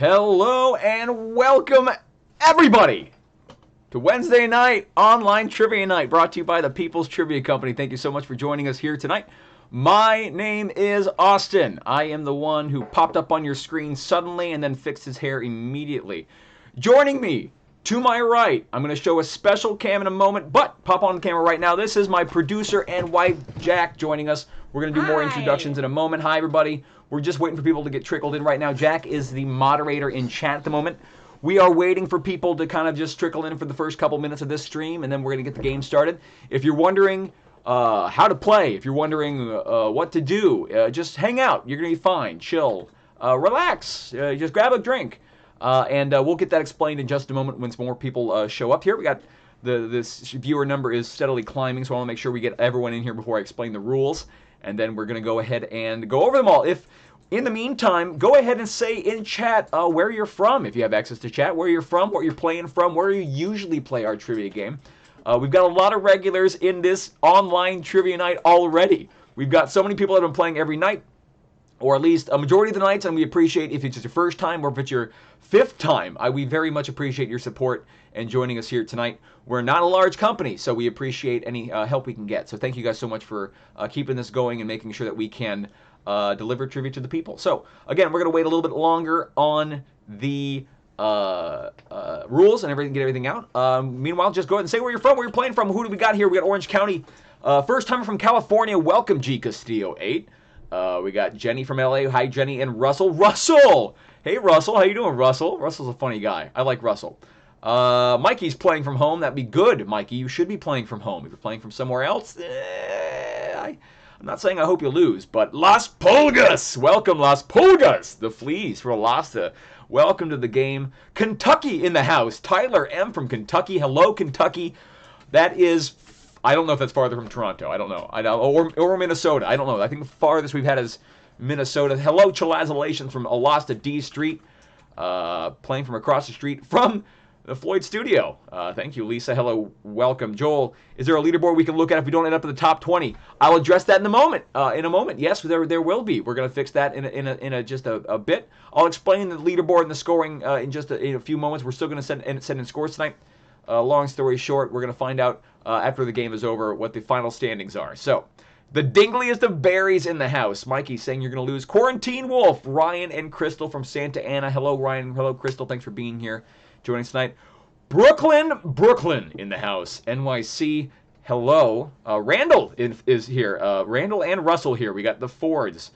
Hello and welcome, everybody, to Wednesday night online trivia night, brought to you by the People's Trivia Company. Thank you so much for joining us here tonight. My name is Austin. I am the one who popped up on your screen suddenly and then fixed his hair immediately. Joining me to my right, I'm going to show a special cam in a moment, but pop on the camera right now. This is my producer and wife, Jack, joining us. We're going to do more introductions in a moment. Hi, everybody. We're just waiting for people to get trickled in right now. Jack is the moderator in chat at the moment. We are waiting for people to kind of just trickle in for the first couple minutes of this stream, and then we're going to get the game started. If you're wondering how to play, if you're wondering what to do, just hang out. You're going to be fine. Chill. Relax. Just grab a drink. And we'll get that explained in just a moment once more people show up here. We got this viewer number is steadily climbing, so I want to make sure we get everyone in here before I explain the rules. And then we're going to go ahead and go over them all. If in the meantime, go ahead and say in chat where you're from, if you have access to chat, where you're from, what you're playing from, where you usually play our trivia game. We've got a lot of regulars in this online trivia night already. We've got so many people that have been playing every night, or at least a majority of the nights, and we appreciate if it's your first time or if it's your fifth time. We very much appreciate your support and joining us here tonight. We're not a large company, so we appreciate any help we can get. So thank you guys so much for keeping this going and making sure that we can deliver trivia to the people. So again, we're going to wait a little bit longer on the rules and everything, get everything out. Meanwhile, just go ahead and say where you're from, where you're playing from. Who do we got here? We got Orange County. First timer from California. Welcome, G Castillo 8. We got Jenny from LA. Hi, Jenny. And Russell. Russell! Hey, Russell. How you doing, Russell? Russell's a funny guy. I like Russell. Mikey's playing from home. That'd be good, Mikey. You should be playing from home. If you're playing from somewhere else, I'm not saying I hope you lose, but Las Pulgas! Welcome, Las Pulgas! The Fleas from Alasta. Welcome to the game. Kentucky in the house. Tyler M. from Kentucky. Hello, Kentucky. That is... I don't know if that's farther from Toronto. I don't know. Or Minnesota. I don't know. I think the farthest we've had is Minnesota. Hello, Chilazalations from Alasta D Street. Playing from across the street from the Floyd studio. Thank you, Lisa. Hello, welcome. Joel, is there a leaderboard we can look at if we don't end up in the top 20? I'll address that in a moment. Yes, there will be. We're going to fix that in just a bit. I'll explain the leaderboard and the scoring in a few moments. We're still going to send in scores tonight. Long story short, we're going to find out after the game is over what the final standings are. So, the dingliest of berries in the house. Mikey's saying you're going to lose. Quarantine Wolf, Ryan and Crystal from Santa Ana. Hello, Ryan. Hello, Crystal. Thanks for being here, joining us tonight. Brooklyn in the house. NYC, hello. Randall is here. Randall and Russell here. We got the Fords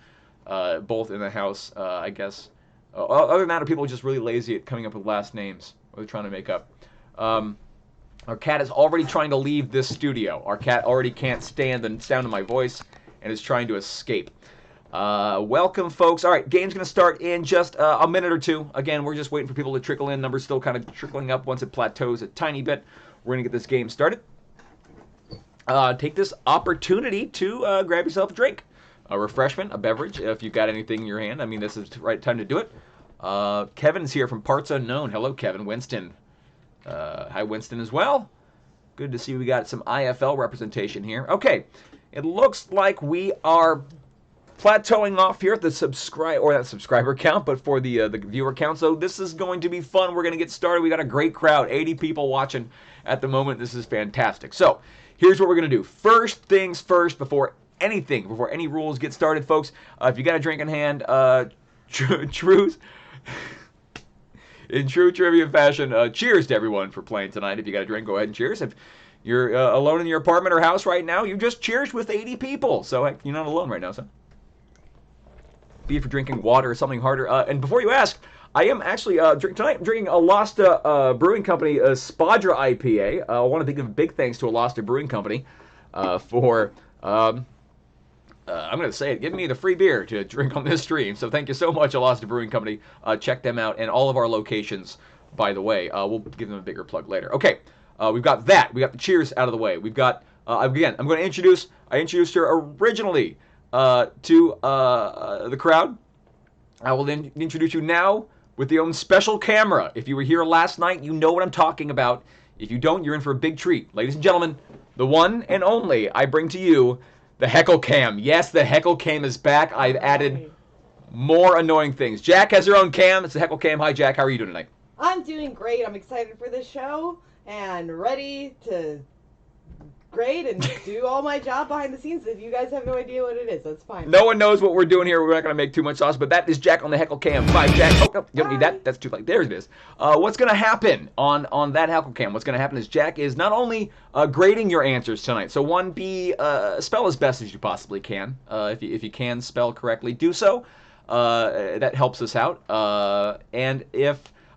both in the house, I guess. Other than that, are people just really lazy at coming up with last names? What they're trying to make up. Our cat is already trying to leave this studio. Our cat already can't stand the sound of my voice and is trying to escape. Welcome, folks. All right, game's going to start in just a minute or two. Again, we're just waiting for people to trickle in. Numbers still kind of trickling up. Once it plateaus a tiny bit, we're going to get this game started. Take this opportunity to grab yourself a drink, a refreshment, a beverage, if you've got anything in your hand. I mean, this is the right time to do it. Kevin's here from Parts Unknown. Hello, Kevin. Winston. Hi, Winston, as well. Good to see we got some IFL representation here. Okay, it looks like we are plateauing off here at the subscriber count, but for the viewer count. So this is going to be fun. We're going to get started. We got a great crowd, 80 people watching at the moment. This is fantastic. So here's what we're going to do. First things first, before any rules get started, folks. If you got a drink in hand, truth. In true trivia fashion, cheers to everyone for playing tonight. If you got a drink, go ahead and cheers. If you're alone in your apartment or house right now, you just cheers with 80 people. So heck, you're not alone right now, son. Be it for drinking water or something harder. And before you ask, I am actually tonight. I'm drinking Alasta Brewing Company Spadra IPA. I want to give a big thanks to Alasta Brewing Company for. I'm going to say it, give me the free beer to drink on this stream. So thank you so much, Alasta Brewing Company. Check them out and all of our locations, by the way. We'll give them a bigger plug later. Okay, we've got that. We got the cheers out of the way. We've got, again, I'm going to introduce, I introduced her originally to the crowd. I will then introduce you now with the own special camera. If you were here last night, you know what I'm talking about. If you don't, you're in for a big treat. Ladies and gentlemen, the one and only I bring to you, the Heckle Cam. Yes, the Heckle Cam is back. I've added more annoying things. Jack has her own cam. It's the Heckle Cam. Hi, Jack. How are you doing tonight? I'm doing great. I'm excited for this show and ready to grade and do all my job behind the scenes. If you guys have no idea what it is, that's fine. No one knows what we're doing here. We're not going to make too much sauce, but that is Jack on the Heckle Cam. Bye, Jack. Oh, no, you don't need that. That's too late. There it is. What's going to happen on that Heckle Cam? What's going to happen is Jack is not only grading your answers tonight, so spell as best as you possibly can. If you can spell correctly, do so. That helps us out. And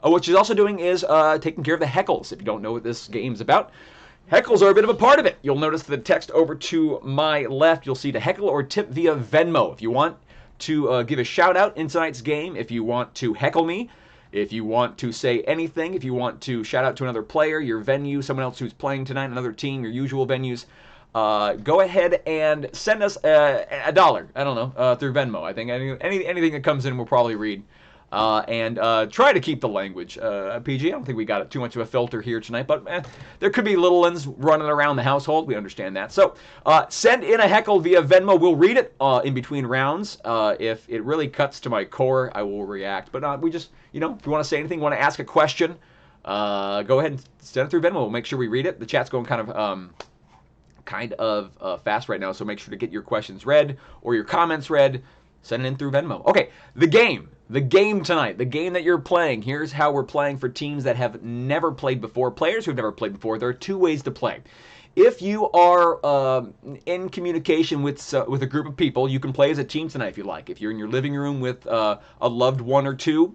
what she's also doing is taking care of the heckles. If you don't know what this game's about, heckles are a bit of a part of it. You'll notice the text over to my left. You'll see to heckle or tip via Venmo. If you want to give a shout out in tonight's game, if you want to heckle me, if you want to say anything, if you want to shout out to another player, your venue, someone else who's playing tonight, another team, your usual venues, go ahead and send us $1. I don't know, through Venmo. I think anything that comes in we'll probably read. And try to keep the language PG. I don't think we got too much of a filter here tonight, but there could be little ones running around the household. We understand that. So send in a heckle via Venmo. We'll read it in between rounds. If it really cuts to my core, I will react. But we just, if you want to say anything, want to ask a question, go ahead and send it through Venmo. We'll make sure we read it. The chat's going kind of fast right now, so make sure to get your questions read or your comments read. Send it in through Venmo. Okay, the game tonight, the game that you're playing. Here's how we're playing for teams that have never played before, players who've never played before. There are two ways to play. If you are in communication with a group of people, you can play as a team tonight if you like. If you're in your living room with a loved one or two,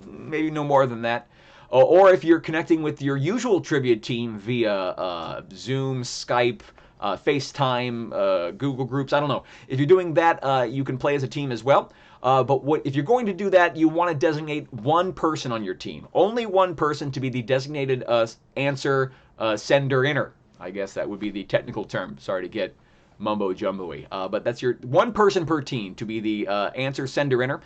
maybe no more than that. Or if you're connecting with your usual trivia team via Zoom, Skype, FaceTime, Google Groups, I don't know. If you're doing that, you can play as a team as well. But if you're going to do that, you want to designate one person on your team. Only one person to be the designated answer sender-inner. I guess that would be the technical term. Sorry to get mumbo-jumbo-y. But that's your one person per team to be the answer sender-inner.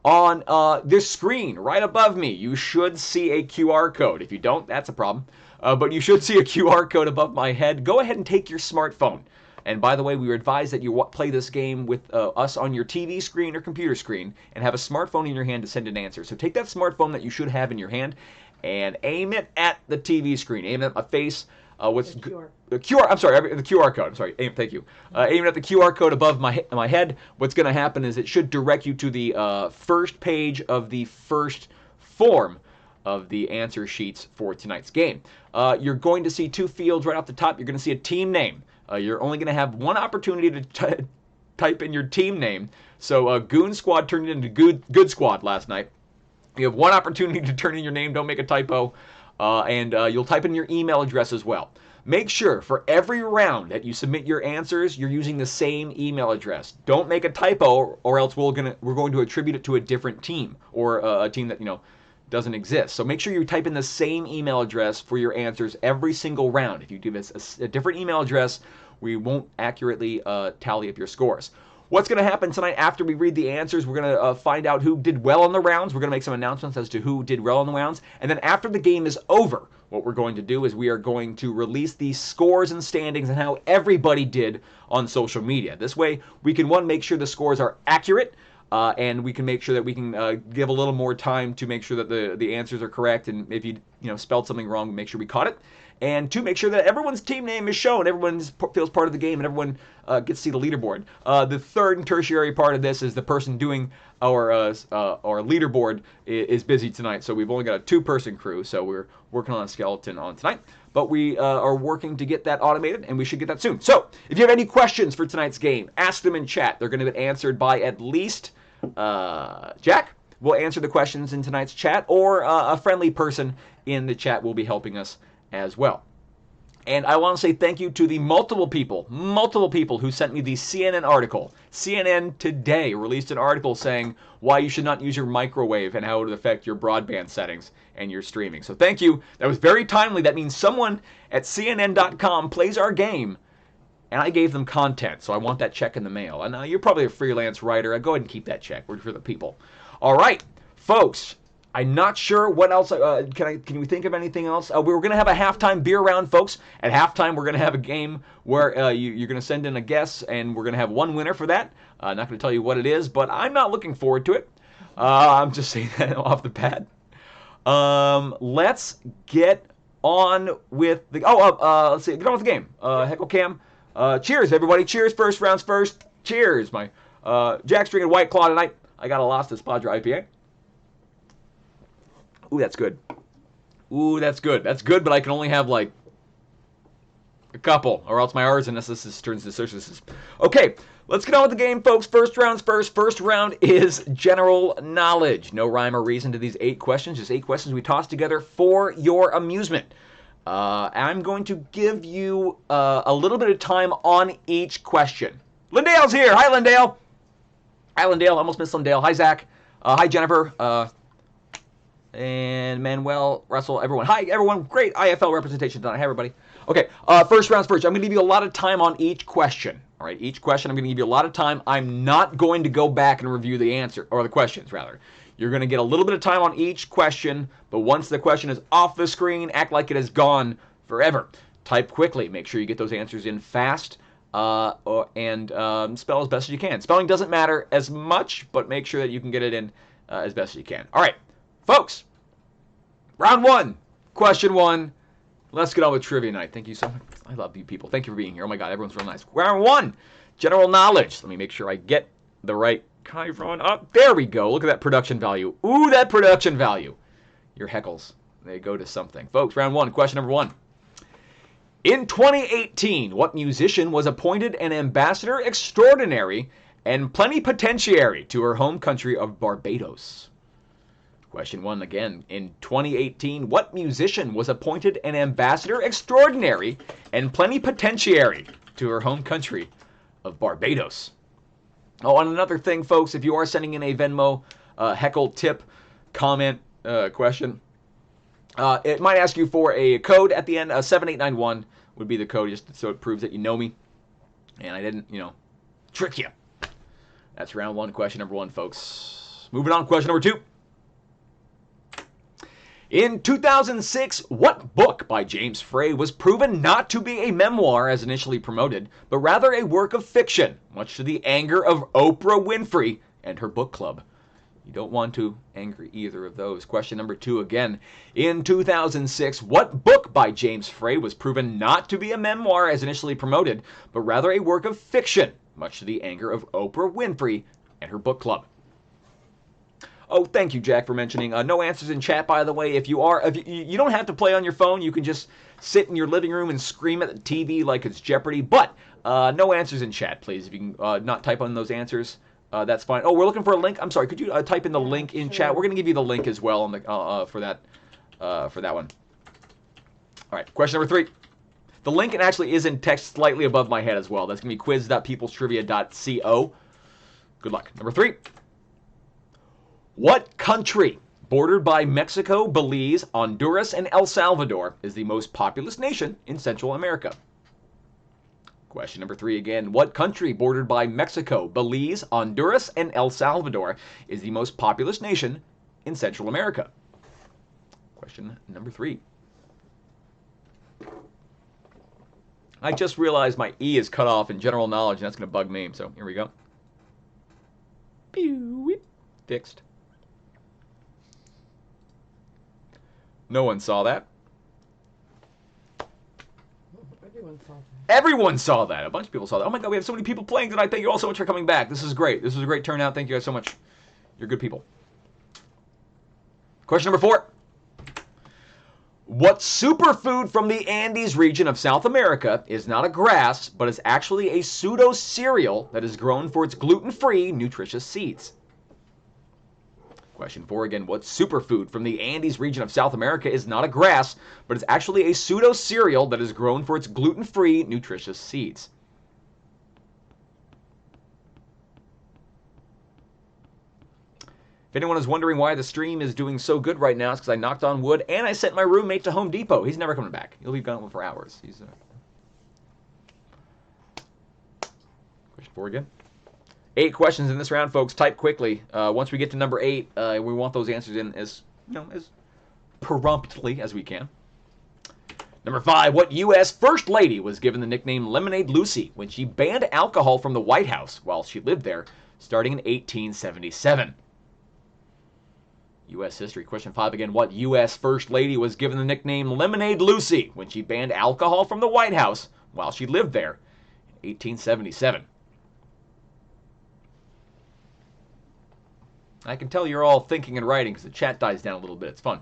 On this screen right above me, you should see a QR code. If you don't, that's a problem. But you should see a QR code above my head. Go ahead and take your smartphone. And by the way, we advise that you play this game with us on your TV screen or computer screen and have a smartphone in your hand to send an answer. So take that smartphone that you should have in your hand and aim it at the TV screen. Aim it at my face. The QR. I'm sorry, the QR code. I'm sorry. Thank you. Aim it at the QR code above my head. What's going to happen is it should direct you to the first page of the first form of the answer sheets for tonight's game. You're going to see two fields right off the top. You're going to see a team name. You're only going to have one opportunity to type in your team name. So Goon Squad turned into Good Squad last night. You have one opportunity to turn in your name. Don't make a typo. And you'll type in your email address as well. Make sure for every round that you submit your answers, you're using the same email address. Don't make a typo, or else we're going to attribute it to a different team or a team that doesn't exist. So make sure you type in the same email address for your answers every single round. If you give us a different email address, we won't accurately tally up your scores. What's going to happen tonight after we read the answers? We're going to find out who did well on the rounds. We're going to make some announcements as to who did well on the rounds. And then after the game is over, what we're going to do is we are going to release the scores and standings and how everybody did on social media. This way, we can, one, make sure the scores are accurate, and we can make sure that we can give a little more time to make sure that the answers are correct. And if you spelled something wrong, make sure we caught it. And to make sure that everyone's team name is shown, everyone feels part of the game, and everyone gets to see the leaderboard. The third and tertiary part of this is the person doing our leaderboard is busy tonight, so we've only got a two-person crew, so we're working on a skeleton on tonight. But we are working to get that automated, and we should get that soon. So if you have any questions for tonight's game, ask them in chat. They're going to get answered by at least Jack. Will answer the questions in tonight's chat, or a friendly person in the chat will be helping us as well. And I want to say thank you to the multiple people who sent me the CNN article. CNN Today released an article saying why you should not use your microwave and how it would affect your broadband settings and your streaming. So thank you. That was very timely. That means someone at CNN.com plays our game, and I gave them content. So I want that check in the mail. And you're probably a freelance writer. Go ahead and keep that check. We're for the people. All right, folks. I'm not sure what else. Can we think of anything else? We were going to have a halftime beer round, folks. At halftime, we're going to have a game where you're going to send in a guess, and we're going to have one winner for that. Not going to tell you what it is, but I'm not looking forward to it. I'm just saying that off the bat. Let's get on with the. Let's see. Get on with the game. Heckle Cam. Cheers, everybody. Cheers. First rounds first. Cheers. My Jack's drinking White Claw tonight. I got a Lost Espadra IPA. Ooh, that's good. Ooh, that's good. That's good, but I can only have like a couple, or else my arsonisis turns to sociosis. Okay, let's get on with the game, folks. First round's first. First round is general knowledge. No rhyme or reason to these 8 questions. Just 8 questions we tossed together for your amusement. I'm going to give you a little bit of time on each question. Lindale's here. Hi, Lindale. Hi, Lindale. Almost missed Lindale. Hi, Zach. Hi, Jennifer. And Manuel, Russell, everyone. Hi, everyone. Great IFL representation tonight. Hi, everybody. Okay, first round's first. I'm going to give you a lot of time on each question. All right, each question I'm going to give you a lot of time. I'm not going to go back and review the answer, or the questions, rather. You're going to get a little bit of time on each question, but once the question is off the screen, act like it has gone forever. Type quickly. Make sure you get those answers in fast, and spell as best as you can. Spelling doesn't matter as much, but make sure that you can get it in as best as you can. All right. Folks, round 1, question 1. Let's get on with trivia night. Thank you so much. I love you people. Thank you for being here. Oh my God, everyone's real nice. Round 1, general knowledge. Let me make sure I get the right Chiron up. There we go. Look at that production value. Ooh, that production value. Your heckles, they go to something. Folks, round 1, question number 1. In 2018, what musician was appointed an ambassador extraordinary and plenipotentiary to her home country of Barbados? Question 1 again. In 2018, what musician was appointed an ambassador extraordinary and plenipotentiary to her home country of Barbados? Oh, and another thing, folks, if you are sending in a Venmo heckle tip comment question, it might ask you for a code at the end. 7891 would be the code, just so it proves that you know me and I didn't, trick you. That's round 1, question number 1, folks. Moving on, question number 2. In 2006, what book by James Frey was proven not to be a memoir as initially promoted, but rather a work of fiction, much to the anger of Oprah Winfrey and her book club? You don't want to anger either of those. Question number 2 again. In 2006, what book by James Frey was proven not to be a memoir as initially promoted, but rather a work of fiction, much to the anger of Oprah Winfrey and her book club? Oh, thank you, Jack, for mentioning. No answers in chat, by the way. If you don't have to play on your phone. You can just sit in your living room and scream at the TV like it's Jeopardy. But no answers in chat, please. If you can not type on those answers, that's fine. Oh, we're looking for a link. I'm sorry. Could you type in the link in chat? We're going to give you the link as well on the for that one. All right. Question number 3. The link actually is in text slightly above my head as well. That's going to be quiz.peoplestrivia.co. Good luck. Number 3. What country, bordered by Mexico, Belize, Honduras, and El Salvador, is the most populous nation in Central America? Question number 3 again. What country, bordered by Mexico, Belize, Honduras, and El Salvador, is the most populous nation in Central America? Question number 3. I just realized my E is cut off in general knowledge, and that's going to bug me. So here we go. Pew, fixed. No one saw that. Everyone saw that. Everyone saw that. A bunch of people saw that. Oh my God, we have so many people playing tonight. Thank you all so much for coming back. This is great. This was a great turnout. Thank you guys so much. You're good people. Question number 4. What superfood from the Andes region of South America is not a grass, but is actually a pseudo-cereal that is grown for its gluten-free, nutritious seeds? Question 4 again. What superfood from the Andes region of South America is not a grass, but is actually a pseudo-cereal that is grown for its gluten-free, nutritious seeds? If anyone is wondering why the stream is doing so good right now, it's because I knocked on wood and I sent my roommate to Home Depot. He's never coming back. He'll be gone for hours. Question 4 again. 8 questions in this round, folks. Type quickly. Once we get to number 8, we want those answers in as as promptly as we can. Number 5, what U.S. First Lady was given the nickname Lemonade Lucy when she banned alcohol from the White House while she lived there, starting in 1877? U.S. history. Question 5 again. What U.S. First Lady was given the nickname Lemonade Lucy when she banned alcohol from the White House while she lived there in 1877? I can tell you're all thinking and writing because the chat dies down a little bit. It's fun.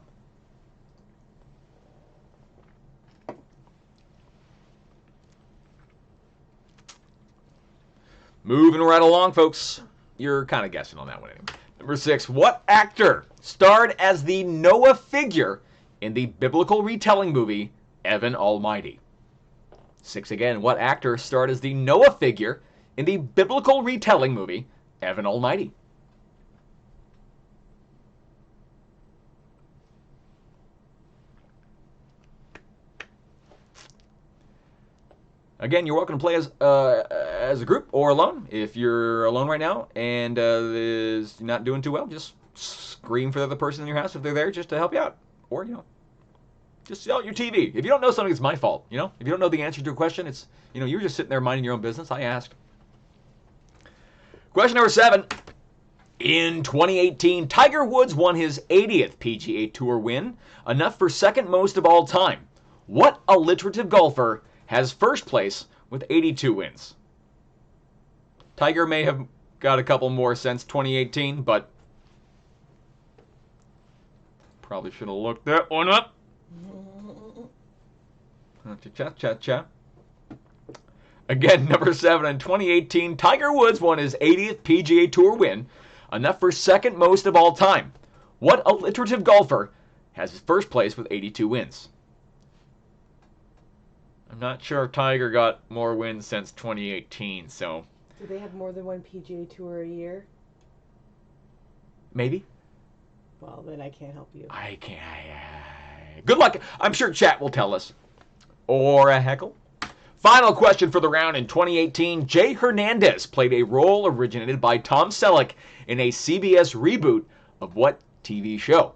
Moving right along, folks. You're kind of guessing on that one anyway. Number 6, what actor starred as the Noah figure in the biblical retelling movie Evan Almighty? 6 again, what actor starred as the Noah figure in the biblical retelling movie Evan Almighty? Again, you're welcome to play as a group or alone. If you're alone right now and is not doing too well, just scream for the other person in your house if they're there just to help you out. Or, just yell at your TV. If you don't know something, it's my fault. If you don't know the answer to a question, it's, you're just sitting there minding your own business. I asked. Question number 7. In 2018, Tiger Woods won his 80th PGA Tour win, enough for second most of all time. What alliterative golfer has first place with 82 wins? Tiger may have got a couple more since 2018, but probably should have looked that one up. Cha-cha-cha-cha. Again, number 7. In 2018, Tiger Woods won his 80th PGA Tour win, enough for second most of all time. What alliterative golfer has his first place with 82 wins? I'm not sure if Tiger got more wins since 2018, so... Do they have more than one PGA Tour a year? Maybe. Well, then I can't help you. I can't... Good luck. I'm sure chat will tell us. Or a heckle. Final question for the round. In 2018, Jay Hernandez played a role originated by Tom Selleck in a CBS reboot of what TV show?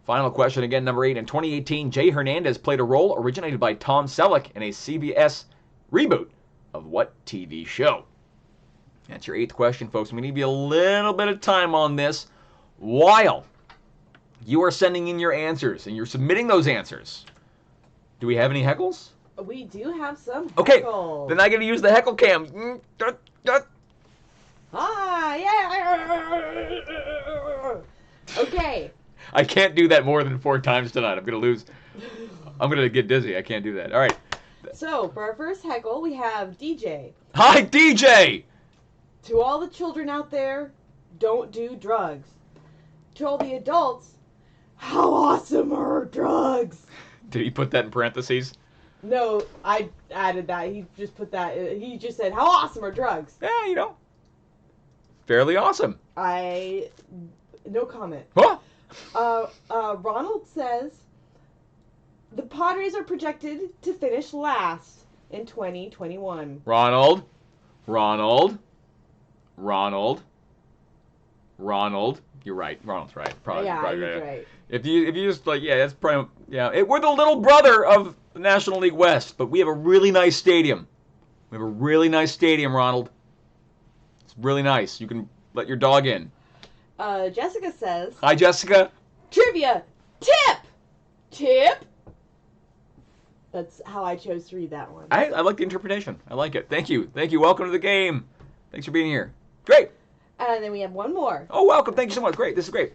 Final question again, number 8. In 2018, Jay Hernandez played a role originated by Tom Selleck in a CBS reboot of what TV show? That's your 8th question, folks. I'm going to give you a little bit of time on this while you are sending in your answers and you're submitting those answers. Do we have any heckles? We do have some heckles. Okay, then I get to use the heckle cam. Ah, yeah. Okay. I can't do that more than 4 times tonight. I'm going to lose. I'm going to get dizzy. I can't do that. All right. So, for our first heckle, we have DJ. Hi, DJ! To all the children out there, don't do drugs. To all the adults, how awesome are drugs? Did he put that in parentheses? No, I added that. He just put that. He just said, how awesome are drugs? Yeah, fairly awesome. No comment. What? Ronald says, the Padres are projected to finish last in 2021. Ronald. You're right. Ronald's right. Probably. Yeah, he's right. If you just that's probably we're the little brother of the National League West, but we have a really nice stadium. Ronald. It's really nice. You can let your dog in. Jessica says, hi, Jessica. Trivia tip. That's how I chose to read that one. I like the interpretation. I like it. Thank you. Welcome to the game. Thanks for being here. Great. And then we have one more. Oh, welcome. Thank you so much. Great. This is great.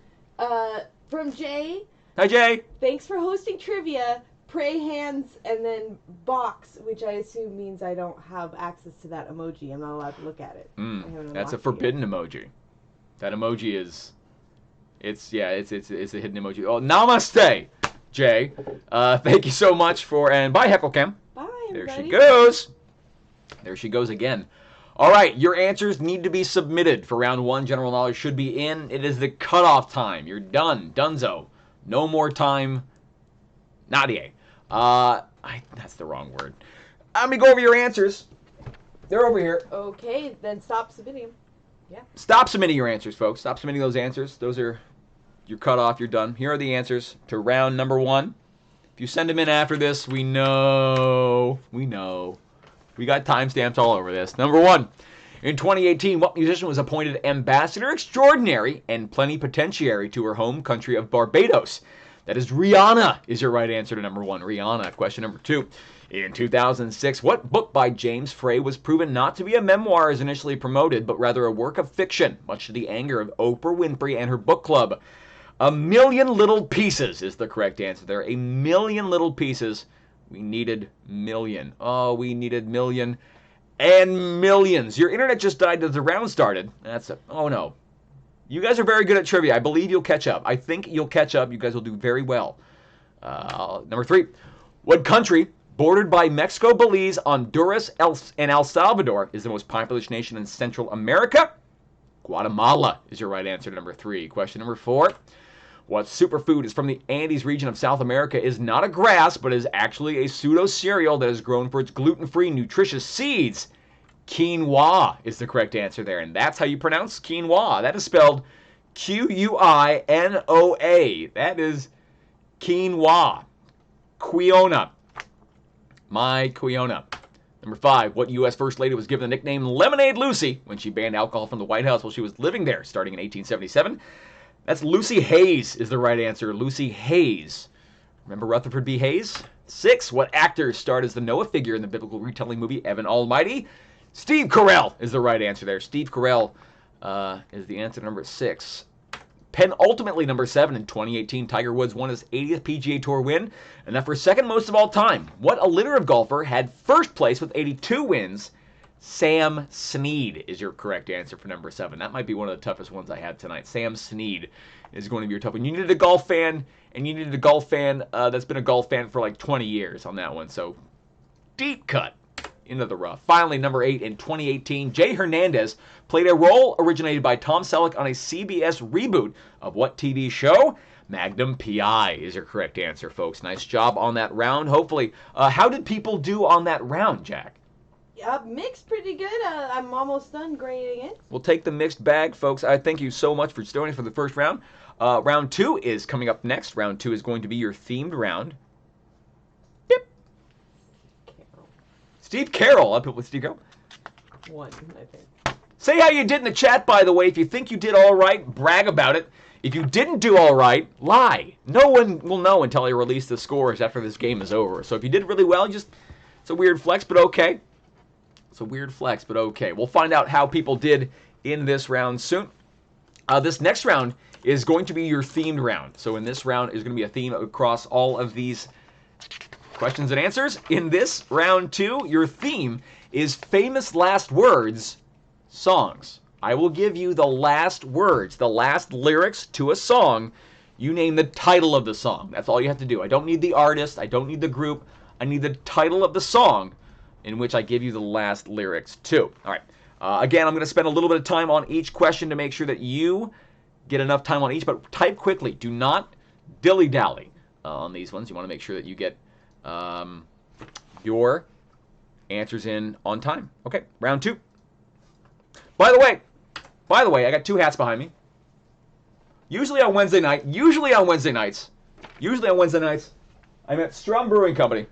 From Jay. Hi, Jay. Thanks for hosting trivia. Pray hands and then box, which I assume means I don't have access to that emoji. I'm not allowed to look at it. That's a forbidden emoji. That emoji is... It's a hidden emoji. Oh, namaste, Jay. Thank you so much and bye, Hecklecam. Bye, everybody. There she goes again. All right, your answers need to be submitted for round 1. General knowledge should be in. It is the cutoff time. You're done. Dunzo. No more time. Nadia. That's the wrong word. Let me go over your answers. They're over here. Okay, then stop submitting them. Yeah. Stop submitting your answers, folks. Stop submitting those answers. Those are You're cut off. You're done. Here are the answers to round number 1. If you send them in after this, we know. We got timestamps all over this. Number 1. In 2018, what musician was appointed ambassador extraordinary and plenipotentiary to her home country of Barbados? That is Rihanna, is your right answer to number 1. Rihanna. Question number 2. In 2006, what book by James Frey was proven not to be a memoir as initially promoted, but rather a work of fiction, much to the anger of Oprah Winfrey and her book club? A Million Little Pieces is the correct answer there. A Million Little Pieces. We needed million. Oh, we needed million and millions. Your internet just died as the round started. Oh no. You guys are very good at trivia. I believe you'll catch up. I think you'll catch up. You guys will do very well. Number 3. What country, bordered by Mexico, Belize, Honduras, and El Salvador, is the most populous nation in Central America? Guatemala is your right answer to number 3. Question number 4. What superfood is from the Andes region of South America, is not a grass, but is actually a pseudo-cereal that is grown for its gluten-free, nutritious seeds? Quinoa is the correct answer there, and that's how you pronounce quinoa. That is spelled Q-U-I-N-O-A. That is quinoa. Quiona. My Quiona. Number 5. What U.S. First Lady was given the nickname Lemonade Lucy when she banned alcohol from the White House while she was living there, starting in 1877? That's Lucy Hayes is the right answer. Lucy Hayes. Remember Rutherford B. Hayes? 6. What actor starred as the Noah figure in the biblical retelling movie Evan Almighty? Steve Carell is the right answer there. Steve Carell is the answer to number 6. Penultimately, number 7, in 2018, Tiger Woods won his 80th PGA Tour win, and that for second most of all time. What alliterative golfer had first place with 82 wins? Sam Snead is your correct answer for number 7. That might be one of the toughest ones I had tonight. Sam Snead is going to be your tough one. You needed a golf fan, and you needed a golf fan that's been a golf fan for like 20 years on that one. So, deep cut into the rough. Finally, number 8, in 2018, Jay Hernandez played a role originated by Tom Selleck on a CBS reboot of what TV show? Magnum P.I. is your correct answer, folks. Nice job on that round. Hopefully, how did people do on that round, Jack? Mixed pretty good. I'm almost done grading it. We'll take the mixed bag, folks. I thank you so much for joining for the first round. Round 2 is coming up next. Round 2 is going to be your themed round. Yep. Steve Carroll. Up with Steve Carroll. 1, I think. Say how you did in the chat, by the way. If you think you did all right, brag about it. If you didn't do all right, lie. No one will know until I release the scores after this game is over. So if you did really well, it's a weird flex, but okay. It's a weird flex, but okay. We'll find out how people did in this round soon. This next round is going to be your themed round. So in this round is going to be a theme across all of these questions and answers. In this round 2, your theme is famous last words, songs. I will give you the last words, the last lyrics to a song. You name the title of the song. That's all you have to do. I don't need the artist. I don't need the group. I need the title of the song in which I give you the last lyrics to. All right. Again, I'm going to spend a little bit of time on each question to make sure that you get enough time on each, but type quickly. Do not dilly-dally on these ones. You want to make sure that you get your answers in on time. Okay, round 2. By the way, I got 2 hats behind me. Usually on Wednesday nights, I'm at Strum Brewing Company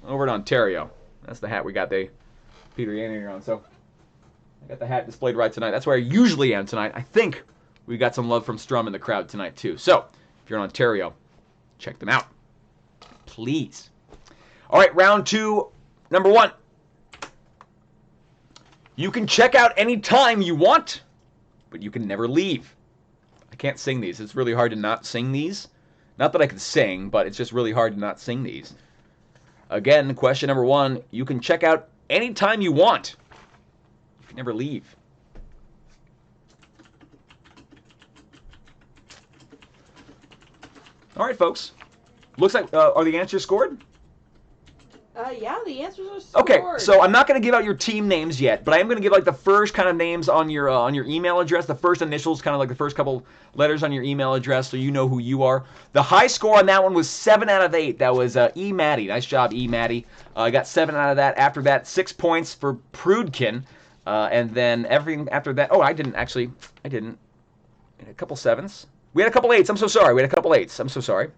over in Ontario. That's the hat we got Peter Yanni on. So I got the hat displayed right tonight. That's where I usually am tonight. I think we got some love from Strum in the crowd tonight too. So if you're in Ontario, check them out, please. All right, round 2, number 1. You can check out any time you want, but you can never leave. I can't sing these. It's really hard to not sing these. Not that I can sing, but it's just really hard to not sing these. Again, question number 1, you can check out any time you want. You can never leave. All right, folks. Looks like, are the answers scored? Yeah, the answers are scored. Okay, so I'm not going to give out your team names yet, but I am going to give like the first kind of names on your email address, the first initials, kind of like the first couple letters on your email address, so you know who you are. The high score on that one was 7 out of 8. That was E. Maddie. Nice job, E. Maddie. I got 7 out of that. After that, 6 points for Prudkin, and then everything after that. Oh, I didn't. A couple 7s. We had a couple eights. I'm so sorry. We had a couple eights. I'm so sorry.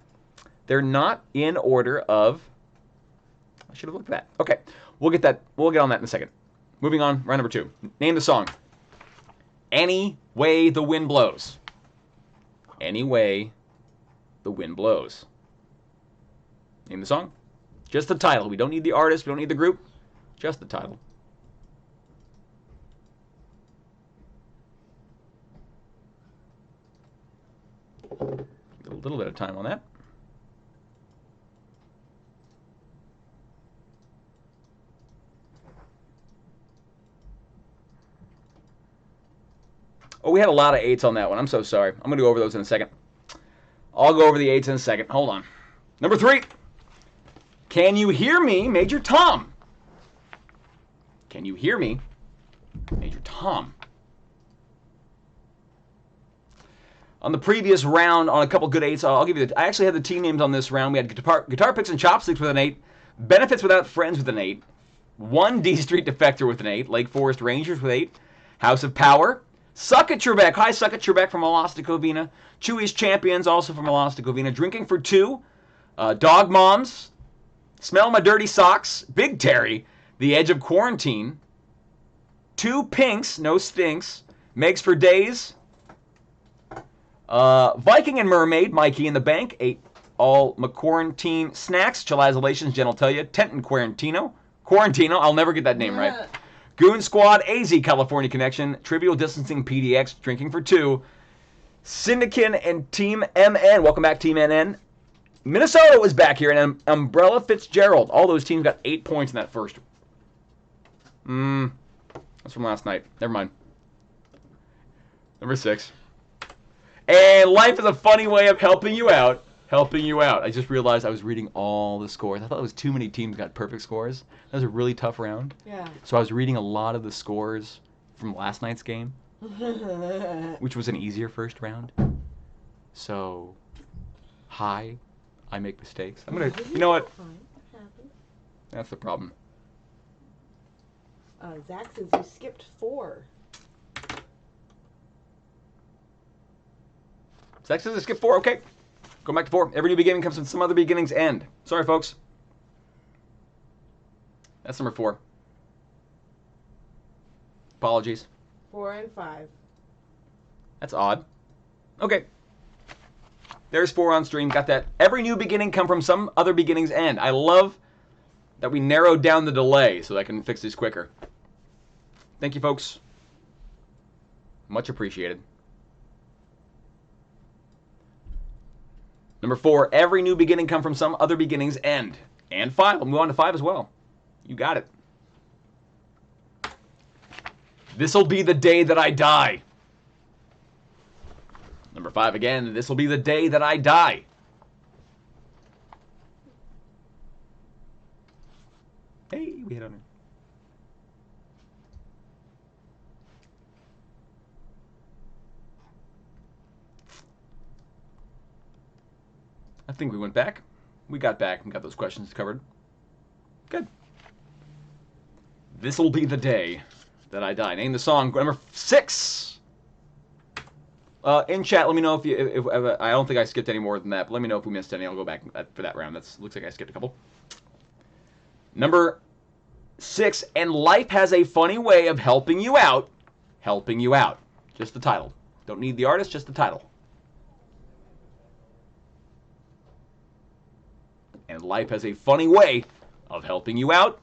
They're not in order of... I should have looked at that. Okay. We'll get that. We'll get on that in a second. Moving on. Round number 2. Name the song. Any Way the Wind Blows. Any Way the Wind Blows. Name the song. Just the title. We don't need the artist. We don't need the group. Just the title. A little bit of time on that. Oh, we had a lot of 8s on that one. I'm so sorry. I'm going to go over those in a second. I'll go over the 8s in a second. Hold on. Number 3. Can You Hear Me, Major Tom? Can You Hear Me, Major Tom? On the previous round, on a couple good 8s, I'll give you I actually had the team names on this round. We had Guitar Picks and Chopsticks with an 8, Benefits Without Friends with an 8, 1 D Street Defector with an 8, Lake Forest Rangers with 8, House of Power, Suck at Trebek, hi Suck at Trebek from Molosticovina, Chewy's Champions also from Molosticovina, Drinking for 2, Dog Moms, Smell My Dirty Socks, Big Terry, The Edge of Quarantine, 2 Pinks, No Stinks, Megs for Days, Viking and Mermaid, Mikey in the Bank, 8 All McQuarantine Snacks, Chill Isolations, Jen will tell you, Tenton Quarantino, I'll never get that name right. Goon Squad, AZ California Connection, Trivial Distancing PDX, Drinking for 2, Syndikin and Team MN, welcome back Team NN. Minnesota was back here, and Umbrella Fitzgerald. All those teams got 8 points in that first. That's from last night. Never mind. Number 6. And Life is a Funny Way of Helping You Out. Helping You Out. I just realized I was reading all the scores. I thought it was too many teams got perfect scores. That was a really tough round. Yeah. So I was reading a lot of the scores from last night's game, which was an easier first round. So, hi. I make mistakes. I'm gonna, you know what? That's the problem. Zach says you skipped 4. Zach says I skipped 4. Okay, go back to 4. Every new beginning comes from some other beginning's end. Sorry, folks. That's number 4. Apologies. 4 and 5. That's odd. Okay. There's 4 on stream. Got that. Every new beginning come from some other beginning's end. I love that we narrowed down the delay so that I can fix this quicker. Thank you, folks. Much appreciated. Number 4. Every new beginning come from some other beginning's end. And 5. We'll move on to 5 as well. You got it. This'll be the day that I die. Number 5 again, this will be the day that I die. Hey, we hit on it. I think we went back. We got back and got those questions covered. Good. This'll be the day that I die. Name the song. Number 6. In chat, let me know if I don't think I skipped any more than that, but let me know if we missed any. I'll go back for that round. Looks like I skipped a couple. Number 6, and life has a funny way of helping you out. Helping you out. Just the title. Don't need the artist, just the title. And life has a funny way of helping you out.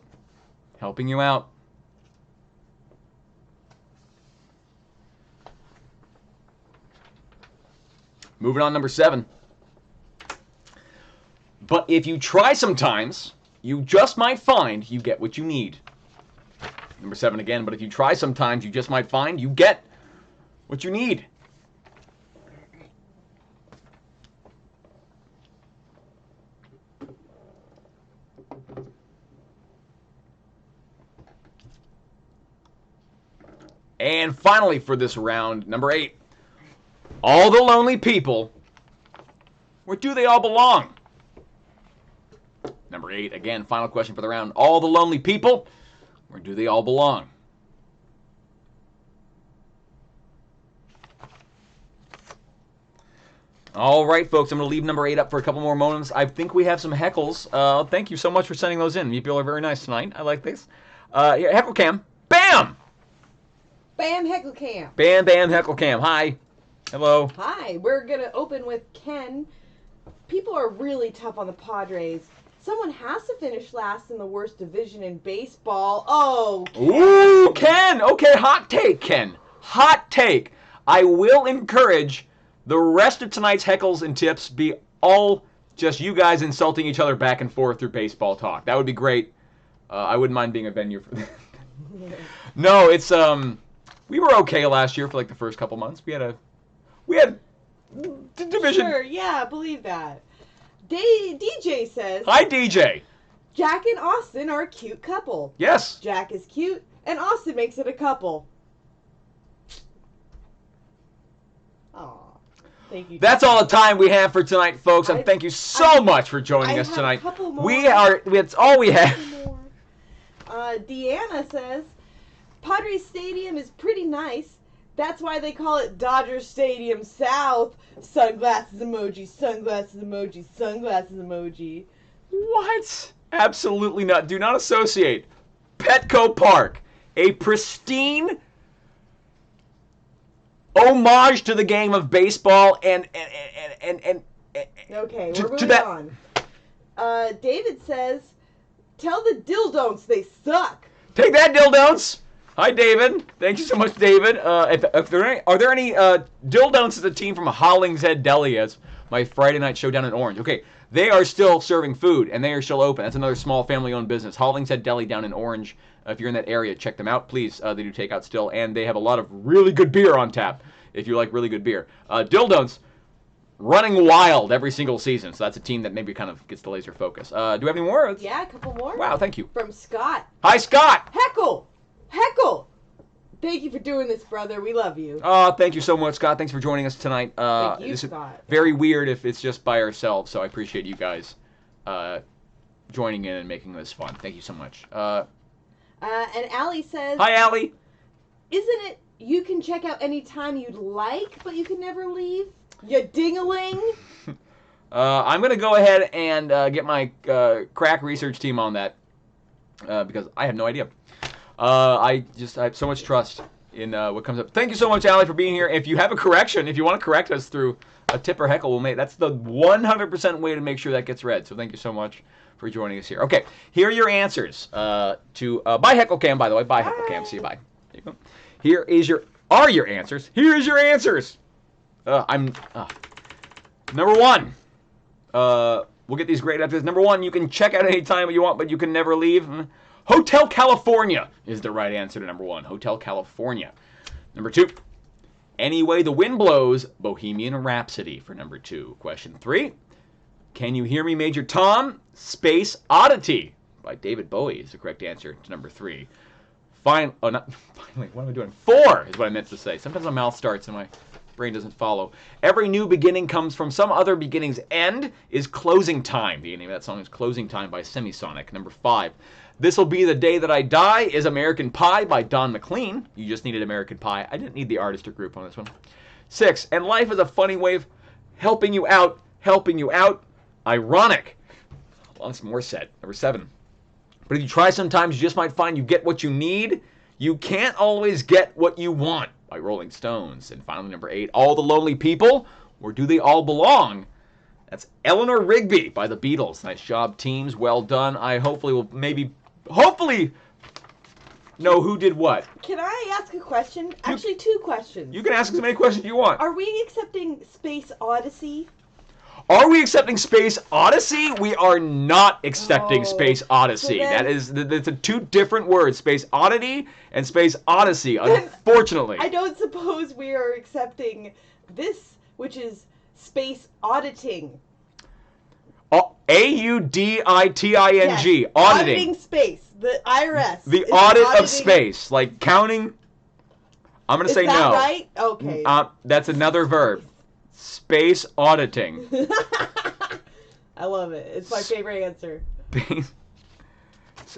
Helping you out. Moving on, number 7. But if you try sometimes, you just might find you get what you need. Number 7 again, but if you try sometimes, you just might find you get what you need. And finally for this round, number 8. All the lonely people, where do they all belong? Number 8, again, final question for the round. All the lonely people, where do they all belong? All right, folks, I'm going to leave number 8 up for a couple more moments. I think we have some heckles. Thank you so much for sending those in. You people are very nice tonight. I like this. Yeah, Heckle Cam. Bam! Bam Heckle Cam. Bam, bam, Heckle Cam. Hi. Hello. Hi, we're going to open with Ken. People are really tough on the Padres. Someone has to finish last in the worst division in baseball. Oh, Ken. Ooh, Ken. Okay, hot take, Ken. Hot take. I will encourage the rest of tonight's heckles and tips be all just you guys insulting each other back and forth through baseball talk. That would be great. I wouldn't mind being a venue for that. No, it's we were okay last year for like the first couple months. We had division. Sure, yeah, I believe that. DJ says, Hi, DJ. Jack and Austin are a cute couple. Yes. Jack is cute, and Austin makes it a couple. Aw, thank you. That's all the time we have for tonight, folks, and thank you so much for joining us have tonight. a couple more. It's all we have. Deanna says, Padres Stadium is pretty nice. That's why they call it Dodger Stadium South. Sunglasses emoji, sunglasses emoji, sunglasses emoji. What? Absolutely not. Do not associate Petco Park, a pristine homage to the game of baseball, and Okay, to we're moving that. on. David says, tell the Dildon'ts they suck. Take that, Dildon'ts. Hi, David. Thank you so much, David. Are there any Dildon'ts? Is a team from Hollingshead Deli, as my Friday night show down in Orange. Okay, they are still serving food, and they are still open. That's another small family-owned business. Hollingshead Deli down in Orange. If you're in that area, check them out, please. They do takeout still, and they have a lot of really good beer on tap, if you like really good beer. Dildon'ts running wild every single season, so that's a team that maybe kind of gets the laser focus. Do we have any more? Yeah, a couple more. Wow, thank you. From Scott. Hi, Scott. Heckle! Heckle! Thank you for doing this, brother. We love you. Thank you so much, Scott. Thanks for joining us tonight. Thank you, this is Scott. very weird if it's just by ourselves, so I appreciate you guys joining in and making this fun. Thank you so much. And Allie says, Hi, Allie. Isn't it you can check out anytime you'd like, but you can never leave? You ding-a-ling? I'm going to go ahead and get my crack research team on that because I have no idea. I have so much trust in what comes up. Thank you so much, Allie, for being here. If you have a correction, if you want to correct us through a tip or heckle, that's the 100% way to make sure that gets read. So thank you so much for joining us here. Okay, here are your answers to by Heckle Cam, by the way. By Heckle Cam. See you, bye. There you go. Here are your answers. Here's your answers. Number one. We'll get these great answers. Number one, you can check out any time you want, but you can never leave. Hotel California is the right answer to number one. Hotel California. Number two, Any Way the Wind Blows, Bohemian Rhapsody for number two. Question three, Can You Hear Me, Major Tom? Space Oddity by David Bowie is the correct answer to number three. Finally, what am I doing? Four is what I meant to say. Sometimes my mouth starts and my brain doesn't follow. Every New Beginning Comes From Some Other Beginning's End is Closing Time. The name of that song is Closing Time by Semisonic. Number five, This'll Be the Day That I Die is American Pie by Don McLean. You just needed American Pie. I didn't need the artist or group on this one. Six, And Life is a Funny Way of Helping You Out. Ironic. Alanis Morissette. Number seven, But if you try sometimes, you just might find you get what you need. You can't always get what you want by Rolling Stones. And finally, number eight, All the Lonely People, Where Do They All Belong? That's Eleanor Rigby by the Beatles. Nice job, teams. Well done. I hopefully know who did what. Can I ask a question? Actually, two questions. You can ask as many questions as you want. Are we accepting Space Odyssey? Are we accepting Space Odyssey? We are not accepting Space Odyssey. So that's two different words, Space Oddity and Space Odyssey, unfortunately. I don't suppose we are accepting this, which is space auditing. A-U-D-I-T-I-N-G. Yes. Auditing space. The IRS. The audit of space. Like counting. I'm going to say no. Is that right? Okay. That's another verb. Space auditing. I love it. It's my favorite answer.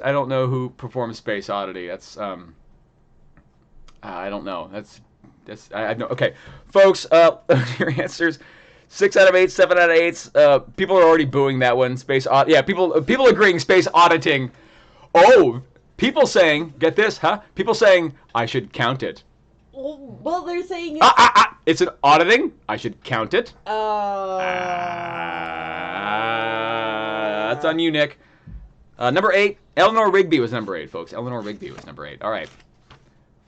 I don't know who performs Space Oddity. That's I don't know. I know. Okay, folks. Your answers. 6 out of 8, 7 out of 8. People are already booing that one. Yeah, people agreeing space auditing. Oh, people saying, get this, huh? People saying I should count it. Well, they're saying it's an auditing. I should count it. That's on you, Nick. Number 8, Eleanor Rigby was number 8, folks. Eleanor Rigby was number 8. All right,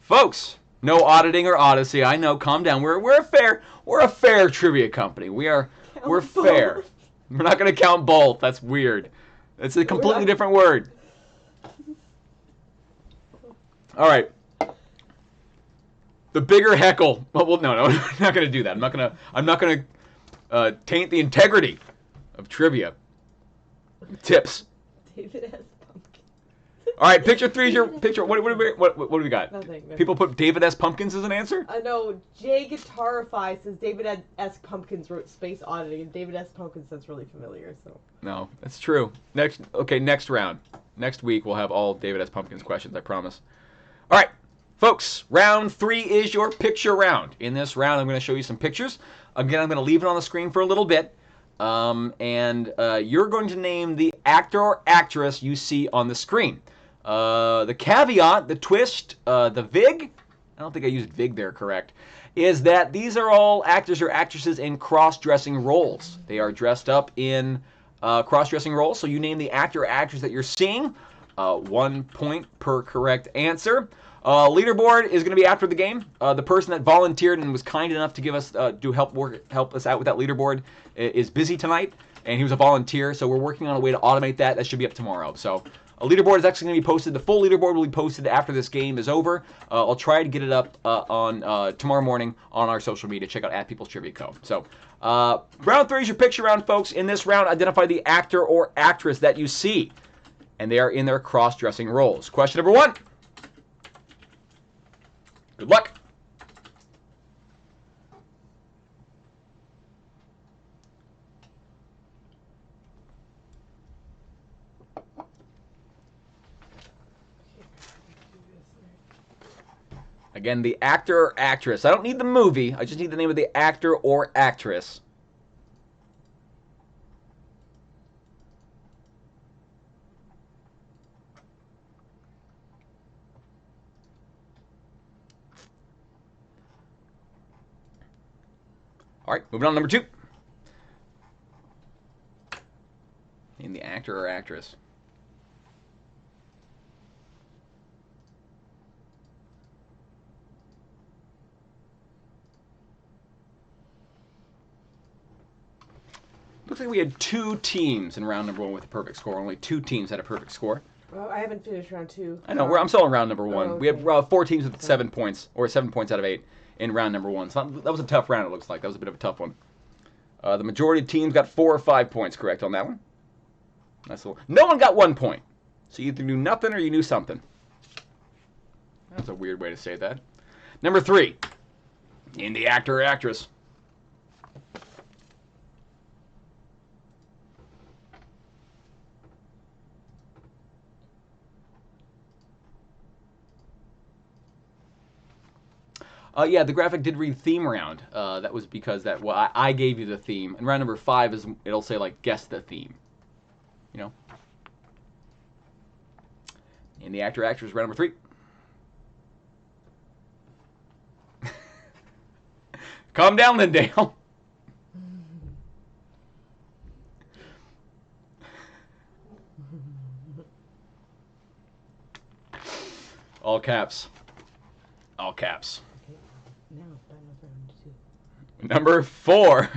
folks. No auditing or Odyssey. I know. Calm down. We're a fair trivia company. We're fair. We're not gonna count both. That's weird. It's a completely different word. All right. The bigger heckle. Well, no, I'm not gonna do that. I'm not gonna taint the integrity of trivia. Tips. David S. Pumpkin. All right, picture 3 is your picture. What do we got? Nothing. People put David S. Pumpkins as an answer? No, Jay Guitarify says David S. Pumpkins wrote Space Auditing, and David S. Pumpkins sounds really familiar. So. No, that's true. Next round. Next week we'll have all David S. Pumpkins questions. I promise. All right, folks. Round 3 is your picture round. In this round, I'm going to show you some pictures. Again, I'm going to leave it on the screen for a little bit. And you're going to name the actor or actress you see on the screen. The caveat, the twist, the vig, I don't think I used vig there correct, is that these are all actors or actresses in cross-dressing roles. They are dressed up in cross-dressing roles, so you name the actor or actress that you're seeing. 1 point per correct answer. Leaderboard is going to be after the game. The person that volunteered and was kind enough to give us help us out with that leaderboard is busy tonight, and he was a volunteer. So we're working on a way to automate that. That should be up tomorrow. So a leaderboard is actually going to be posted. The full leaderboard will be posted after this game is over. I'll try to get it up on tomorrow morning on our social media. Check out @PeoplesTriviaCo. So round 3 is your picture round, folks. In this round, identify the actor or actress that you see, and they are in their cross-dressing roles. Question number 1. Good luck. Again, the actor or actress. I don't need the movie. I just need the name of the actor or actress. All right, moving on to number 2. Name the actor or actress. Looks like we had 2 teams in round number 1 with a perfect score. Only 2 teams had a perfect score. Well, I haven't finished round 2. I know. I'm still in round number 1. Oh, okay. We have 4 teams with 7 points, or 7 points out of 8 in round number 1. So that was a tough round, it looks like. That was a bit of a tough one. The majority of teams got 4 or 5 points correct on that one. Nice little. No one got 1 point. So you either knew nothing or you knew something. That's a weird way to say that. Number 3. Name the actor or actress. Yeah, the graphic did read theme round. That was because I gave you the theme. And round number 5 is it'll say like guess the theme. You know. And the actor actress round number 3. Calm down, Lindale. All caps. All caps. Now, round 2. Number 4.